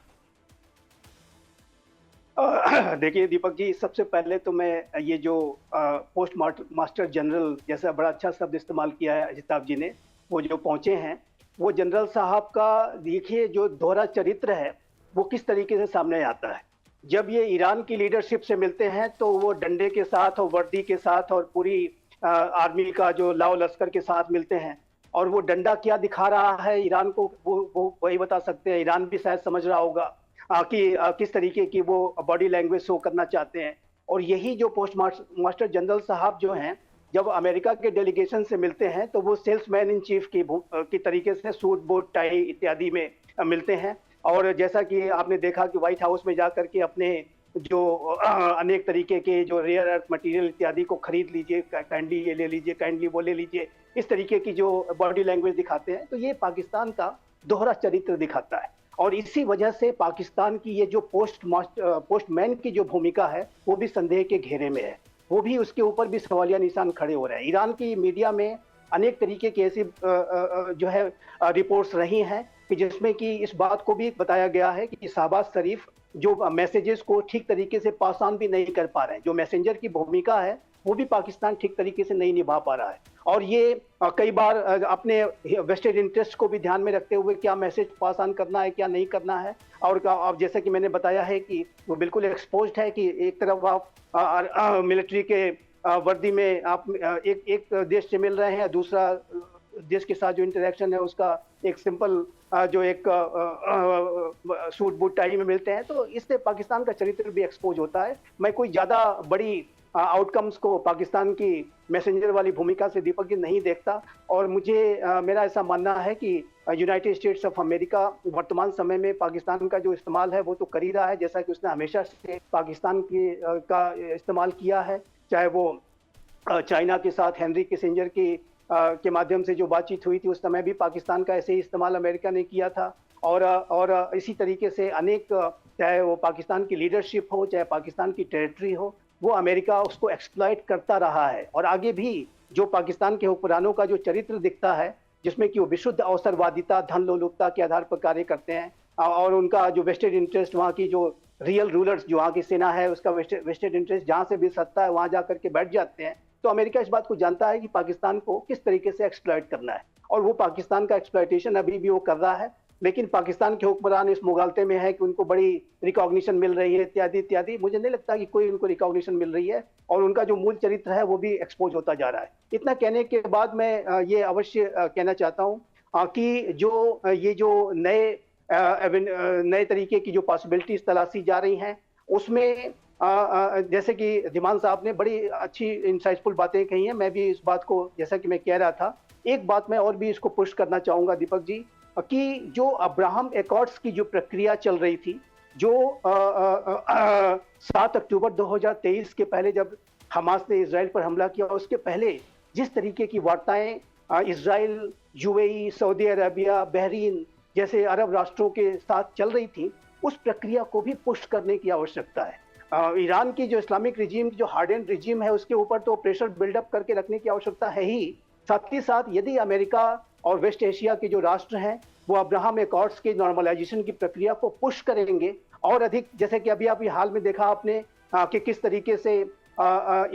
देखिए दीपक जी, सबसे पहले तो मैं ये जो पोस्ट मास्टर जनरल जैसा बड़ा अच्छा शब्द इस्तेमाल किया है अजिताभ जी ने, वो जो पहुंचे हैं, वो जनरल साहब का देखिए जो दोहरा चरित्र है वो किस तरीके से सामने आता है। जब ये ईरान की लीडरशिप से मिलते हैं तो वो डंडे के साथ और वर्दी के साथ और पूरी आर्मी का जो लाओ लश्कर के साथ मिलते हैं, और वो डंडा क्या दिखा रहा है ईरान को वो वही बता सकते हैं। ईरान भी शायद समझ रहा होगा कि किस तरीके की वो बॉडी लैंग्वेज शो करना चाहते हैं। और यही जो पोस्ट मास्टर जनरल साहब जो हैं, जब अमेरिका के डेलीगेशन से मिलते हैं तो वो सेल्समैन इन चीफ की तरीके से सूट बूट टाई इत्यादि में मिलते हैं। और जैसा कि आपने देखा कि व्हाइट हाउस में जाकर के अपने जो अनेक तरीके के जो रेयर अर्थ मटेरियल इत्यादि को खरीद लीजिए, काइंडली ये ले लीजिए, काइंडली वो ले लीजिए, इस तरीके की जो बॉडी लैंग्वेज दिखाते हैं, तो ये पाकिस्तान का दोहरा चरित्र दिखाता है। और इसी वजह से पाकिस्तान की ये जो पोस्टमैन की जो भूमिका है वो भी संदेह के घेरे में है। वो भी उसके ऊपर भी सवालिया निशान खड़े हो रहे हैं। ईरान की मीडिया में अनेक तरीके की ऐसी जो है रिपोर्ट्स रही हैं कि जिसमें कि इस बात को भी बताया गया है कि शहबाज शरीफ जो मैसेजेस को ठीक तरीके से पास ऑन भी नहीं कर पा रहे हैं। जो मैसेंजर की भूमिका है वो भी पाकिस्तान ठीक तरीके से नहीं निभा पा रहा है। और ये कई बार अपने वेस्टेड इंटरेस्ट को भी ध्यान में रखते हुए क्या मैसेज पास ऑन करना है, क्या नहीं करना है। और अब जैसा कि मैंने बताया है कि वो बिल्कुल एक्सपोज्ड है कि एक तरफ आप मिलिट्री के वर्दी में आप एक देश से मिल रहे हैं, दूसरा देश के साथ जो इंटरेक्शन है उसका एक सिंपल जो एक सूट बूट टाई में मिलते हैं, तो इससे पाकिस्तान का चरित्र भी एक्सपोज होता है। मैं कोई ज्यादा बड़ी आउटकम्स को पाकिस्तान की मैसेंजर वाली भूमिका से दीपक जी नहीं देखता। और मुझे मेरा ऐसा मानना है कि यूनाइटेड स्टेट्स ऑफ अमेरिका वर्तमान समय में पाकिस्तान का जो इस्तेमाल है वो तो कर ही रहा है, जैसा कि उसने हमेशा से पाकिस्तान का इस्तेमाल किया है। चाहे वो चाइना के साथ हेनरी किसिंजर के माध्यम से जो बातचीत हुई थी उस समय भी पाकिस्तान का ऐसे ही इस्तेमाल अमेरिका ने किया था। और इसी तरीके से अनेक, चाहे वो पाकिस्तान की लीडरशिप हो, चाहे पाकिस्तान की टेरिटरी हो, वो अमेरिका उसको एक्सप्लॉइट करता रहा है। और आगे भी जो पाकिस्तान के हुक्मरानों का जो चरित्र दिखता है, जिसमें कि वो विशुद्ध अवसरवादिता, धन लोलुपता के आधार पर कार्य करते हैं, और उनका जो वेस्टेड इंटरेस्ट, वहाँ की जो रियल रूलर्स, जो वहाँ की सेना है, उसका वेस्टेड इंटरेस्ट जहाँ से भी सत्ता है वहाँ जा करके बैठ जाते हैं। तो अमेरिका इस बात को जानता है कि पाकिस्तान को किस तरीके से एक्सप्लॉइट करना है, और वो पाकिस्तान का एक्सप्लॉइटेशन अभी भी वो कर रहा है। लेकिन पाकिस्तान के हुक्मरान इस मुगालते में है कि उनको बड़ी रिकॉग्निशन मिल रही है, इत्यादि इत्यादि। मुझे नहीं लगता कि कोई उनको रिकॉग्निशन मिल रही है, और उनका जो मूल चरित्र है वो भी एक्सपोज होता जा रहा है। इतना कहने के बाद मैं ये अवश्य कहना चाहता हूँ कि जो नए तरीके की जो पॉसिबिलिटीज तलाशी जा रही हैं, उसमें जैसे कि धीमान साहब ने बड़ी अच्छी इंसाइटफुल बातें कही हैं। मैं भी इस बात को, जैसा कि मैं कह रहा था, एक बात मैं और भी इसको पुश करना चाहूंगा दीपक जी, कि जो अब्राहम एकॉर्ड्स की जो प्रक्रिया चल रही थी, जो 7 अक्टूबर 2023 के पहले जब हमास ने इजराइल पर हमला किया, उसके पहले जिस तरीके की वार्ताएं Israel, UAE, Saudi Arabia, Bahrain जैसे अरब राष्ट्रों के साथ चल रही थी, उस प्रक्रिया को भी पुश करने की आवश्यकता है। ईरान की जो इस्लामिक रिजीम, जो हार्डेंड रिजीम है, उसके ऊपर तो प्रेशर बिल्डअप करके रखने की आवश्यकता है ही। साथ ही साथ यदि अमेरिका और वेस्ट एशिया के जो राष्ट्र हैं वो अब्राहम एकॉर्ड्स के नॉर्मलाइजेशन की प्रक्रिया को पुश करेंगे और अधिक, जैसे कि अभी आप हाल में देखा आपने कि किस तरीके से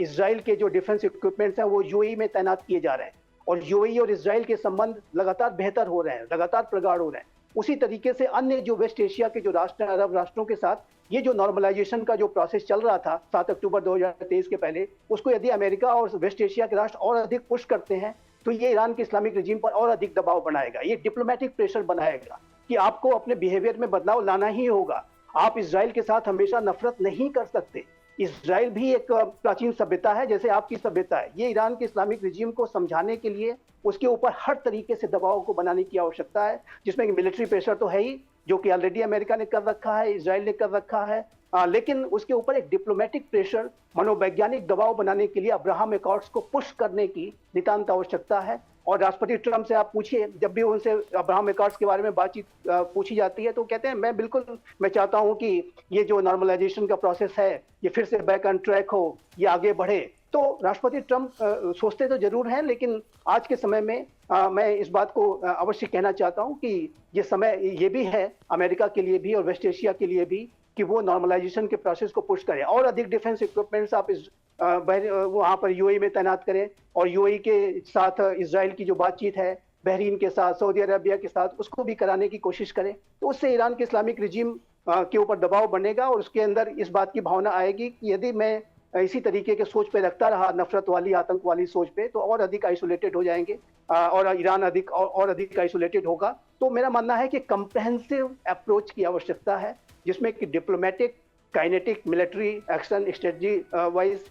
इजराइल के जो डिफेंस इक्विपमेंट्स हैं वो यूएई में तैनात किए जा रहे हैं, और यूएई और इजराइल के संबंध लगातार बेहतर हो रहे हैं, लगातार प्रगाढ़ हो रहे हैं। उसी तरीके से अन्य जो वेस्ट एशिया के जो राष्ट्र हैं, अरब राष्ट्रों के साथ ये जो नॉर्मलाइजेशन का जो प्रोसेस चल रहा था 7 अक्टूबर 2023 के पहले, उसको यदि अमेरिका और वेस्ट एशिया के राष्ट्र और अधिक पुश करते हैं तो ये ईरान के इस्लामिक रिजीम पर और अधिक दबाव बनाएगा, ये डिप्लोमेटिक प्रेशर बनाएगा कि आपको अपने बिहेवियर में बदलाव लाना ही होगा। आप इजराइल के साथ हमेशा नफरत नहीं कर सकते। इजराइल भी एक प्राचीन सभ्यता है जैसे आपकी सभ्यता है। ये ईरान के इस्लामिक रिजीम को समझाने के लिए उसके ऊपर हर तरीके से दबाव को बनाने की आवश्यकता है, जिसमें मिलिट्री प्रेशर तो है ही, जो कि ऑलरेडी अमेरिका ने कर रखा है, इजराइल ने कर रखा है, लेकिन उसके ऊपर एक डिप्लोमेटिक प्रेशर, मनोवैज्ञानिक दबाव बनाने के लिए अब्राहम एकॉर्ड्स को पुश करने की नितांत आवश्यकता है। और राष्ट्रपति ट्रंप से आप पूछिए, जब भी उनसे अब्राहम एकॉर्ड्स के बारे में बातचीत पूछी जाती है तो कहते हैं मैं चाहता हूं कि ये जो नॉर्मलाइजेशन का प्रोसेस है ये फिर से बैक ऑन ट्रैक हो, ये आगे बढ़े। तो राष्ट्रपति ट्रंप सोचते तो जरूर हैं, लेकिन आज के समय में मैं इस बात को अवश्य कहना चाहता हूं कि ये समय ये भी है अमेरिका के लिए भी और वेस्ट एशिया के लिए भी कि वो नॉर्मलाइजेशन के प्रोसेस को पुश करें और अधिक डिफेंस इक्विपमेंट्स आप वहाँ पर यूएई में तैनात करें, और यूएई के साथ इजराइल की जो बातचीत है, बहरीन के साथ, सऊदी अरेबिया के साथ, उसको भी कराने की कोशिश करें। तो उससे ईरान के इस्लामिक रिजीम के ऊपर दबाव बनेगा और उसके अंदर इस बात की भावना आएगी कि यदि मैं इसी तरीके के सोच पे रखता रहा, नफरत वाली, आतंक वाली सोच पे, तो और अधिक आइसोलेटेड हो जाएंगे और ईरान अधिक आइसोलेटेड होगा। तो मेरा मानना है कि कंप्रेहेंसिव अप्रोच की आवश्यकता है, जिसमें कि diplomatic, kinetic, military action, strategy wise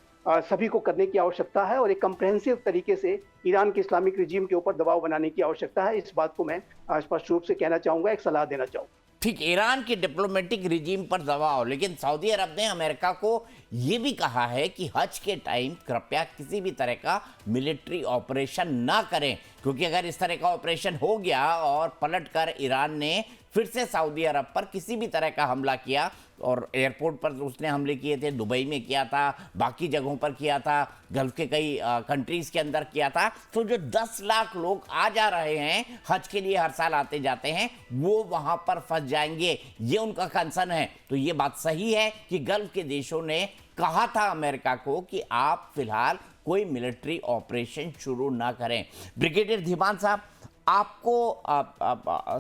सभी को करने की आवश्यकता है और एक कंप्रेहेंसिव तरीके से ईरान के इस्लामिक रिजीम के ऊपर दबाव बनाने की आवश्यकता है। इस बात को मैं स्पष्ट रूप से कहना चाहूंगा, एक सलाह देना चाहूंगा। ठीक, ईरान की डिप्लोमेटिक रिजीम पर दबाव, लेकिन सऊदी अरब ने अमेरिका को यह भी कहा है कि हज के टाइम कृपया किसी भी तरह का मिलिट्री ऑपरेशन ना करें, क्योंकि अगर इस तरह का ऑपरेशन हो गया और पलटकर ईरान ने फिर से सऊदी अरब पर किसी भी तरह का हमला किया, और एयरपोर्ट पर उसने हमले किए थे, दुबई में किया था, बाकी जगहों पर किया था, गल्फ के कई कंट्रीज के अंदर किया था। तो जो 10 लाख लोग आ जा रहे हैं हज के लिए, हर साल आते जाते हैं, वो वहां पर फंस जाएंगे, ये उनका कंसर्न है। तो ये बात सही है कि गल्फ के देशों ने कहा था अमेरिका को कि आप फिलहाल कोई मिलिट्री ऑपरेशन शुरू ना करें। ब्रिगेडियर धीमान साहब, आपको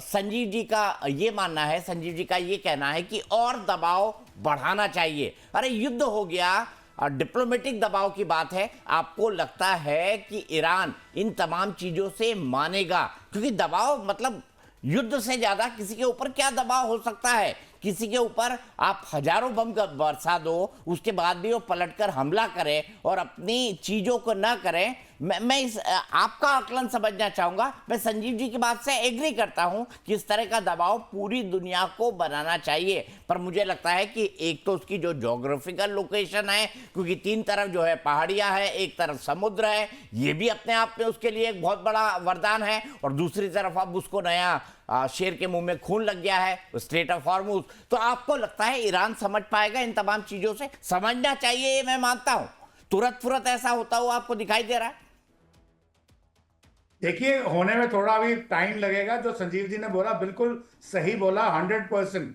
संजीव जी का ये मानना है, संजीव जी का ये कहना है कि और दबाव बढ़ाना चाहिए। अरे युद्ध हो गया, डिप्लोमेटिक दबाव की बात है। आपको लगता है कि ईरान इन तमाम चीजों से मानेगा? क्योंकि दबाव मतलब युद्ध से ज्यादा किसी के ऊपर क्या दबाव हो सकता है? किसी के ऊपर आप हजारों बम बरसा दो, उसके बाद भी वो पलटकर हमला करे और अपनी चीजों को ना करे। मैं इस आपका आकलन समझना चाहूंगा। मैं संजीव जी की बात से एग्री करता हूं कि इस तरह का दबाव पूरी दुनिया को बनाना चाहिए, पर मुझे लगता है कि एक तो उसकी जो ज्योग्राफिकल लोकेशन है, क्योंकि 3 तरफ जो है पहाड़ियां है, एक तरफ समुद्र है, ये भी अपने आप में उसके लिए एक बहुत बड़ा वरदान है, और दूसरी तरफ अब उसको नया शेर के मुंह में खून लग गया है, स्ट्रेट ऑफ हॉर्मुज। तो आपको लगता है ईरान समझ पाएगा इन तमाम चीजों से? समझना चाहिए, ये मैं मानता हूं। तुरंत फुरत ऐसा होता हुआ आपको दिखाई दे रहा है? देखिए, होने में थोड़ा भी टाइम लगेगा। जो संजीव जी ने बोला बिल्कुल सही बोला, 100%।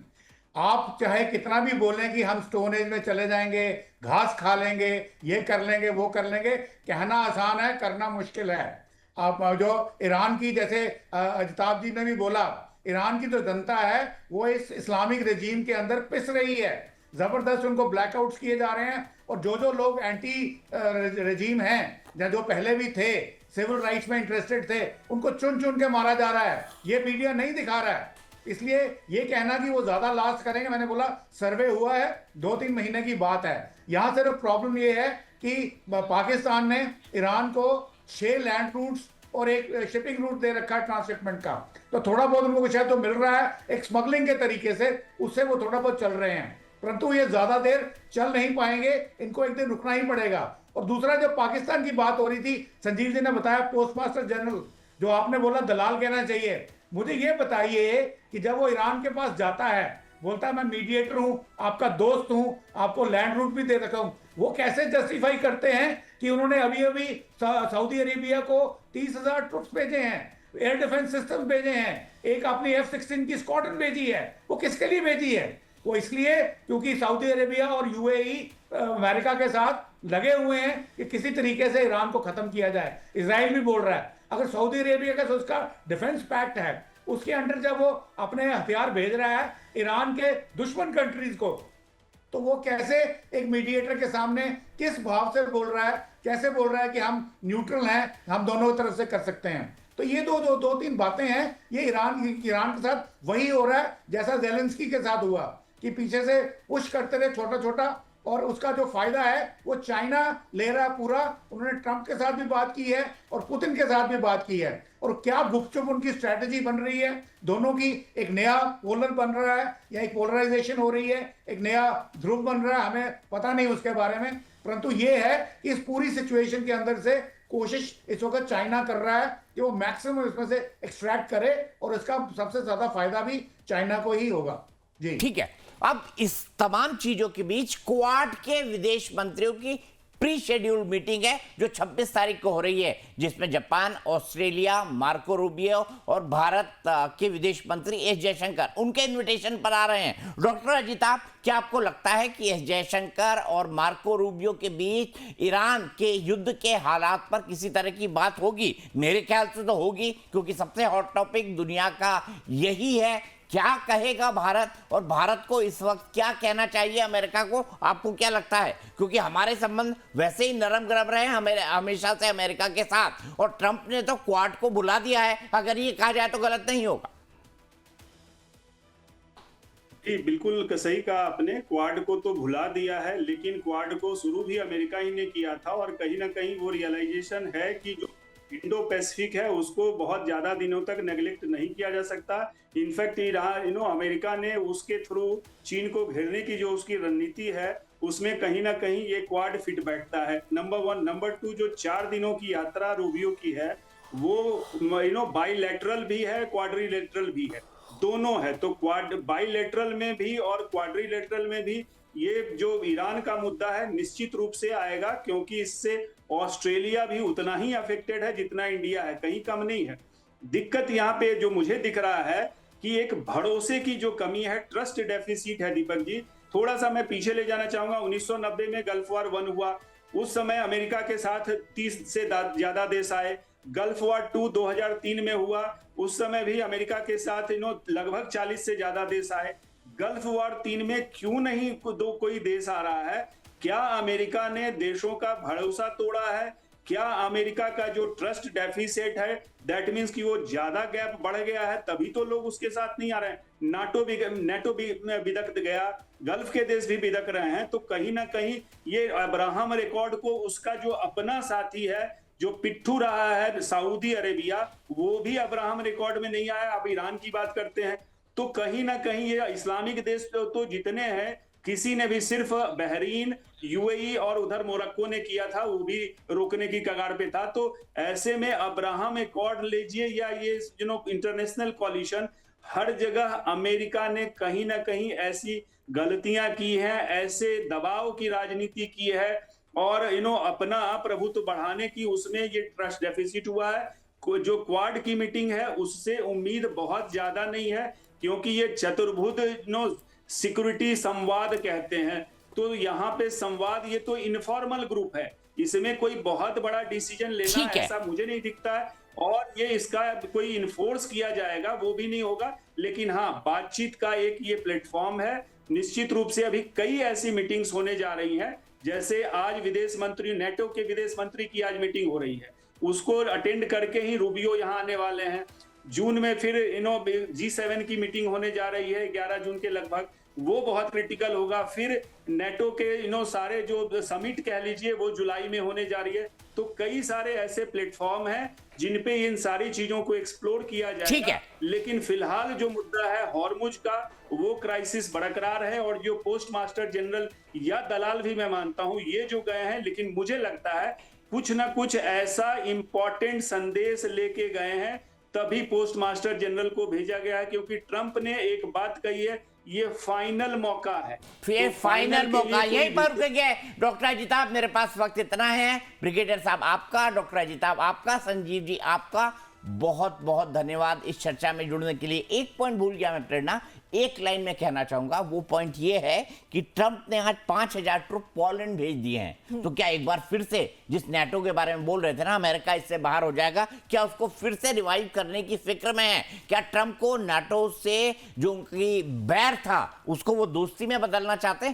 आप चाहे कितना भी बोलें कि हम स्टोन एज में चले जाएंगे, घास खा लेंगे, ये कर लेंगे, वो कर लेंगे, कहना आसान है, करना मुश्किल है। आप जो ईरान की, जैसे अजताब जी ने भी बोला, ईरान की जो जनता है वो इस इस्लामिक रेजीम के अंदर पिस रही है, जबरदस्त उनको ब्लैकआउट्स किए जा रहे हैं। और जो लोग एंटी रेजीम हैं, जो पहले भी थे, सिविल राइट्स में इंटरेस्टेड थे, उनको चुन चुन के मारा जा रहा है। ये मीडिया नहीं दिखा रहा है। इसलिए ये कहना कि वो ज्यादा लास्ट करेंगे, मैंने बोला सर्वे हुआ है, 2-3 महीने की बात है। यहां सिर्फ प्रॉब्लम ये है कि पाकिस्तान ने ईरान को 6 लैंड रूट्स और एक शिपिंग रूट दे रखा है ट्रांसशिपमेंट का। तो थोड़ा बहुत उनको शायद तो मिल रहा है एक स्मगलिंग के तरीके से, उससे वो थोड़ा बहुत चल रहे हैं, परंतु ये ज्यादा देर चल नहीं पाएंगे, इनको एक दिन रुकना ही पड़ेगा। और दूसरा, जब पाकिस्तान की बात हो रही थी, संजीव जी ने बताया पोस्टमास्टर जनरल, जो आपने बोला दलाल कहना चाहिए, मुझे ये बताइए कि जब वो ईरान के पास जाता है, बोलता है मैं मीडिएटर हूं, आपका दोस्त हूं, आपको लैंड रूट भी दे रखा हूं, वो कैसे जस्टिफाई करते हैं कि उन्होंने अभी अभी सऊदी अरेबिया को 30,000 ट्रुप्स भेजे हैं, एयर डिफेंस सिस्टम भेजे हैं, एक अपनी F-16 की स्क्वाड्रन भेजी है? वो किसके लिए भेजी है? वो इसलिए क्योंकि सऊदी अरेबिया और UAE अमेरिका के साथ लगे हुए हैं कि किसी तरीके से ईरान को खत्म किया जाए। इजराइल भी बोल रहा है, अगर सऊदी अरेबिया का उसका डिफेंस पैक्ट है, उसके अंडर जब वो अपने हथियार भेज रहा है ईरान के दुश्मन कंट्रीज को, तो वो कैसे एक मीडिएटर के सामने किस भाव से बोल रहा है, कैसे बोल रहा है कि हम न्यूट्रल हैं, हम दोनों तरफ से कर सकते हैं? तो ये दो तीन बातें हैं। ये ईरान के साथ वही हो रहा है जैसा ज़ेलेंस्की के साथ हुआ, कि पीछे से पुश करते रहे छोटा छोटा, और उसका जो फायदा है वो चाइना ले रहा है पूरा। उन्होंने ट्रंप के साथ भी बात की है और पुतिन के साथ भी बात की है, और क्या गुपचुप उनकी स्ट्रैटेजी बन रही है दोनों की। एक नया पोलर बन रहा है, या एक पोलराइजेशन हो रही है, एक नया ध्रुव बन रहा है, हमें पता नहीं उसके बारे में, परंतु ये है कि इस पूरी सिचुएशन के अंदर से कोशिश इस वक्त चाइना कर रहा है कि वो मैक्सिमम इसमें से एक्सट्रैक्ट करे, और इसका सबसे ज्यादा फायदा भी चाइना को ही होगा। जी ठीक है। अब इस तमाम चीजों के बीच क्वाड के विदेश मंत्रियों की प्री शेड्यूल्ड मीटिंग है जो 26 तारीख को हो रही है, जिसमें जापान, ऑस्ट्रेलिया, मार्को रूबियो और भारत के विदेश मंत्री एस जयशंकर उनके इनविटेशन पर आ रहे हैं। डॉक्टर अजिता, क्या आपको लगता है कि एस जयशंकर और मार्को रूबियो के बीच ईरान के युद्ध के हालात पर किसी तरह की बात होगी? मेरे ख्याल से तो होगी, क्योंकि सबसे हॉट टॉपिक दुनिया का यही है। क्या कहेगा भारत, और भारत को इस वक्त क्या कहना चाहिए अमेरिका को? आपको क्या लगता है? क्योंकि हमारे संबंध वैसे ही नरम गरम रहे हमेशा से अमेरिका के साथ, और ट्रंप ने तो क्वाड को बुला दिया है, अगर ये कहा जाए तो गलत नहीं होगा। जी बिल्कुल सही कहा आपने, क्वाड को तो भुला दिया है, लेकिन क्वाड को शुरू भी अमेरिका ही ने किया था, और कहीं ना कहीं वो रियलाइजेशन है कि जो इंडो पैसिफिक है उसको बहुत ज्यादा दिनों तक नेग्लेक्ट नहीं किया जा सकता। इनफैक्ट अमेरिका ने उसके थ्रू चीन को घेरने की जो उसकी रणनीति है उसमें कहीं ना कहीं ये क्वाड फिट बैठता है। नंबर 1। नंबर 2, जो 4 दिनों की यात्रा रूबियो की है वो बाईलैटरल भी है, क्वाड्रिलेटरल भी है, दोनों है, तो बाइलेटरल में भी और क्वाड्रिलेटरल में भी ये जो ईरान का मुद्दा है निश्चित रूप से आएगा, क्योंकि इससे ऑस्ट्रेलिया भी उतना ही अफेक्टेड है जितना इंडिया है, कहीं कम नहीं है। दिक्कत यहाँ पे जो मुझे दिख रहा है कि एक भरोसे की जो कमी है, ट्रस्ट डेफिसिट है। दीपक जी, थोड़ा सा मैं पीछे ले जाना चाहूंगा। 1990 में गल्फ वॉर 1 हुआ, उस समय अमेरिका के साथ 30 से ज्यादा देश आए। गल्फ वॉर 2 2003 में हुआ, उस समय भी अमेरिका के साथ लगभग 40 से ज्यादा देश आए। गल्फ वॉर 3 में क्यों नहीं कोई देश आ रहा है? क्या अमेरिका ने देशों का भरोसा तोड़ा है? क्या अमेरिका का जो ट्रस्ट डेफिसिट है, दैट मींस कि वो ज्यादा गैप बढ़ गया है, तभी तो लोग उसके साथ नहीं आ रहे हैं। नेटो भी बिदक गया, गल्फ के देश भी बिदक रहे हैं। तो कहीं ना कहीं ये अब्राहम रिकॉर्ड को उसका जो अपना साथी है, जो पिट्ठू रहा है सऊदी अरेबिया, वो भी अब्राहम रिकॉर्ड में नहीं आया। अब ईरान की बात करते हैं, तो कहीं ना कहीं ये इस्लामिक देश तो जितने हैं, किसी ने भी, सिर्फ बहरीन, यूएई और उधर मोरक्को ने किया था, वो भी रोकने की कगार पे था। तो ऐसे में अब्राहम एकॉर्ड लीजिए या ये इंटरनेशनल कॉलिशन, हर जगह अमेरिका ने कहीं ना कहीं ऐसी गलतियां की हैं, ऐसे दबाव की राजनीति की है और अपना प्रभुत्व बढ़ाने की, उसमें ये ट्रस्ट डेफिसिट हुआ है। जो क्वाड की मीटिंग है उससे उम्मीद बहुत ज्यादा नहीं है, क्योंकि ये चतुर्भुज सिक्योरिटी संवाद कहते हैं। तो यहाँ पे संवाद, ये तो इनफॉर्मल ग्रुप है, इसमें कोई बहुत बड़ा डिसीजन लेना ऐसा मुझे नहीं दिखता है। और ये इसका कोई इन्फोर्स किया जाएगा वो भी नहीं होगा। लेकिन हाँ, बातचीत का एक ये प्लेटफॉर्म है। निश्चित रूप से अभी कई ऐसी मीटिंग्स होने जा रही हैं, जैसे आज विदेश मंत्री, नेटो के विदेश मंत्री की आज मीटिंग हो रही है, उसको अटेंड करके ही रूबियो यहाँ आने वाले हैं। जून में फिर G7 की मीटिंग होने जा रही है 11 जून के लगभग, वो बहुत क्रिटिकल होगा। फिर नेटो के सारे जो समिट कह लीजिए वो जुलाई में होने जा रही है। तो कई सारे ऐसे प्लेटफॉर्म हैं जिन पे इन सारी चीजों को एक्सप्लोर किया जाएगा। ठीक है, लेकिन फिलहाल जो मुद्दा है हॉर्मुज का, वो क्राइसिस बरकरार है। और जो पोस्ट मास्टर जनरल या दलाल भी मैं मानता हूं ये जो गए हैं, लेकिन मुझे लगता है कुछ ना कुछ ऐसा इंपॉर्टेंट संदेश लेके गए हैं, तभी पोस्ट मास्टर जनरल को भेजा गया है। क्योंकि ट्रंप ने एक बात कही है, ये फाइनल मौका है। फिर तो फाइनल मौका, के लिए यहीं पर रुकेंगे। डॉक्टर अजिताभ, मेरे पास वक्त इतना है। ब्रिगेडियर साहब आपका, डॉक्टर अजिताभ आपका, संजीव जी आपका बहुत बहुत धन्यवाद इस चर्चा में जुड़ने के लिए। एक पॉइंट भूल गया मैं, प्रेरणा, एक लाइन में कहना चाहूंगा। वो पॉइंट ये है कि ट्रंप ने आज 5000 ट्रुप पोलैंड भेज दिए हैं। तो क्या एक बार फिर से, जिस नेटो के बारे में बोल रहे थे ना, अमेरिका इससे बाहर हो जाएगा, क्या उसको फिर से रिवाइव करने की फिक्र में है? क्या ट्रंप को नाटो से जो उनकी बैर था उसको वो दोस्ती में बदलना चाहते हैं?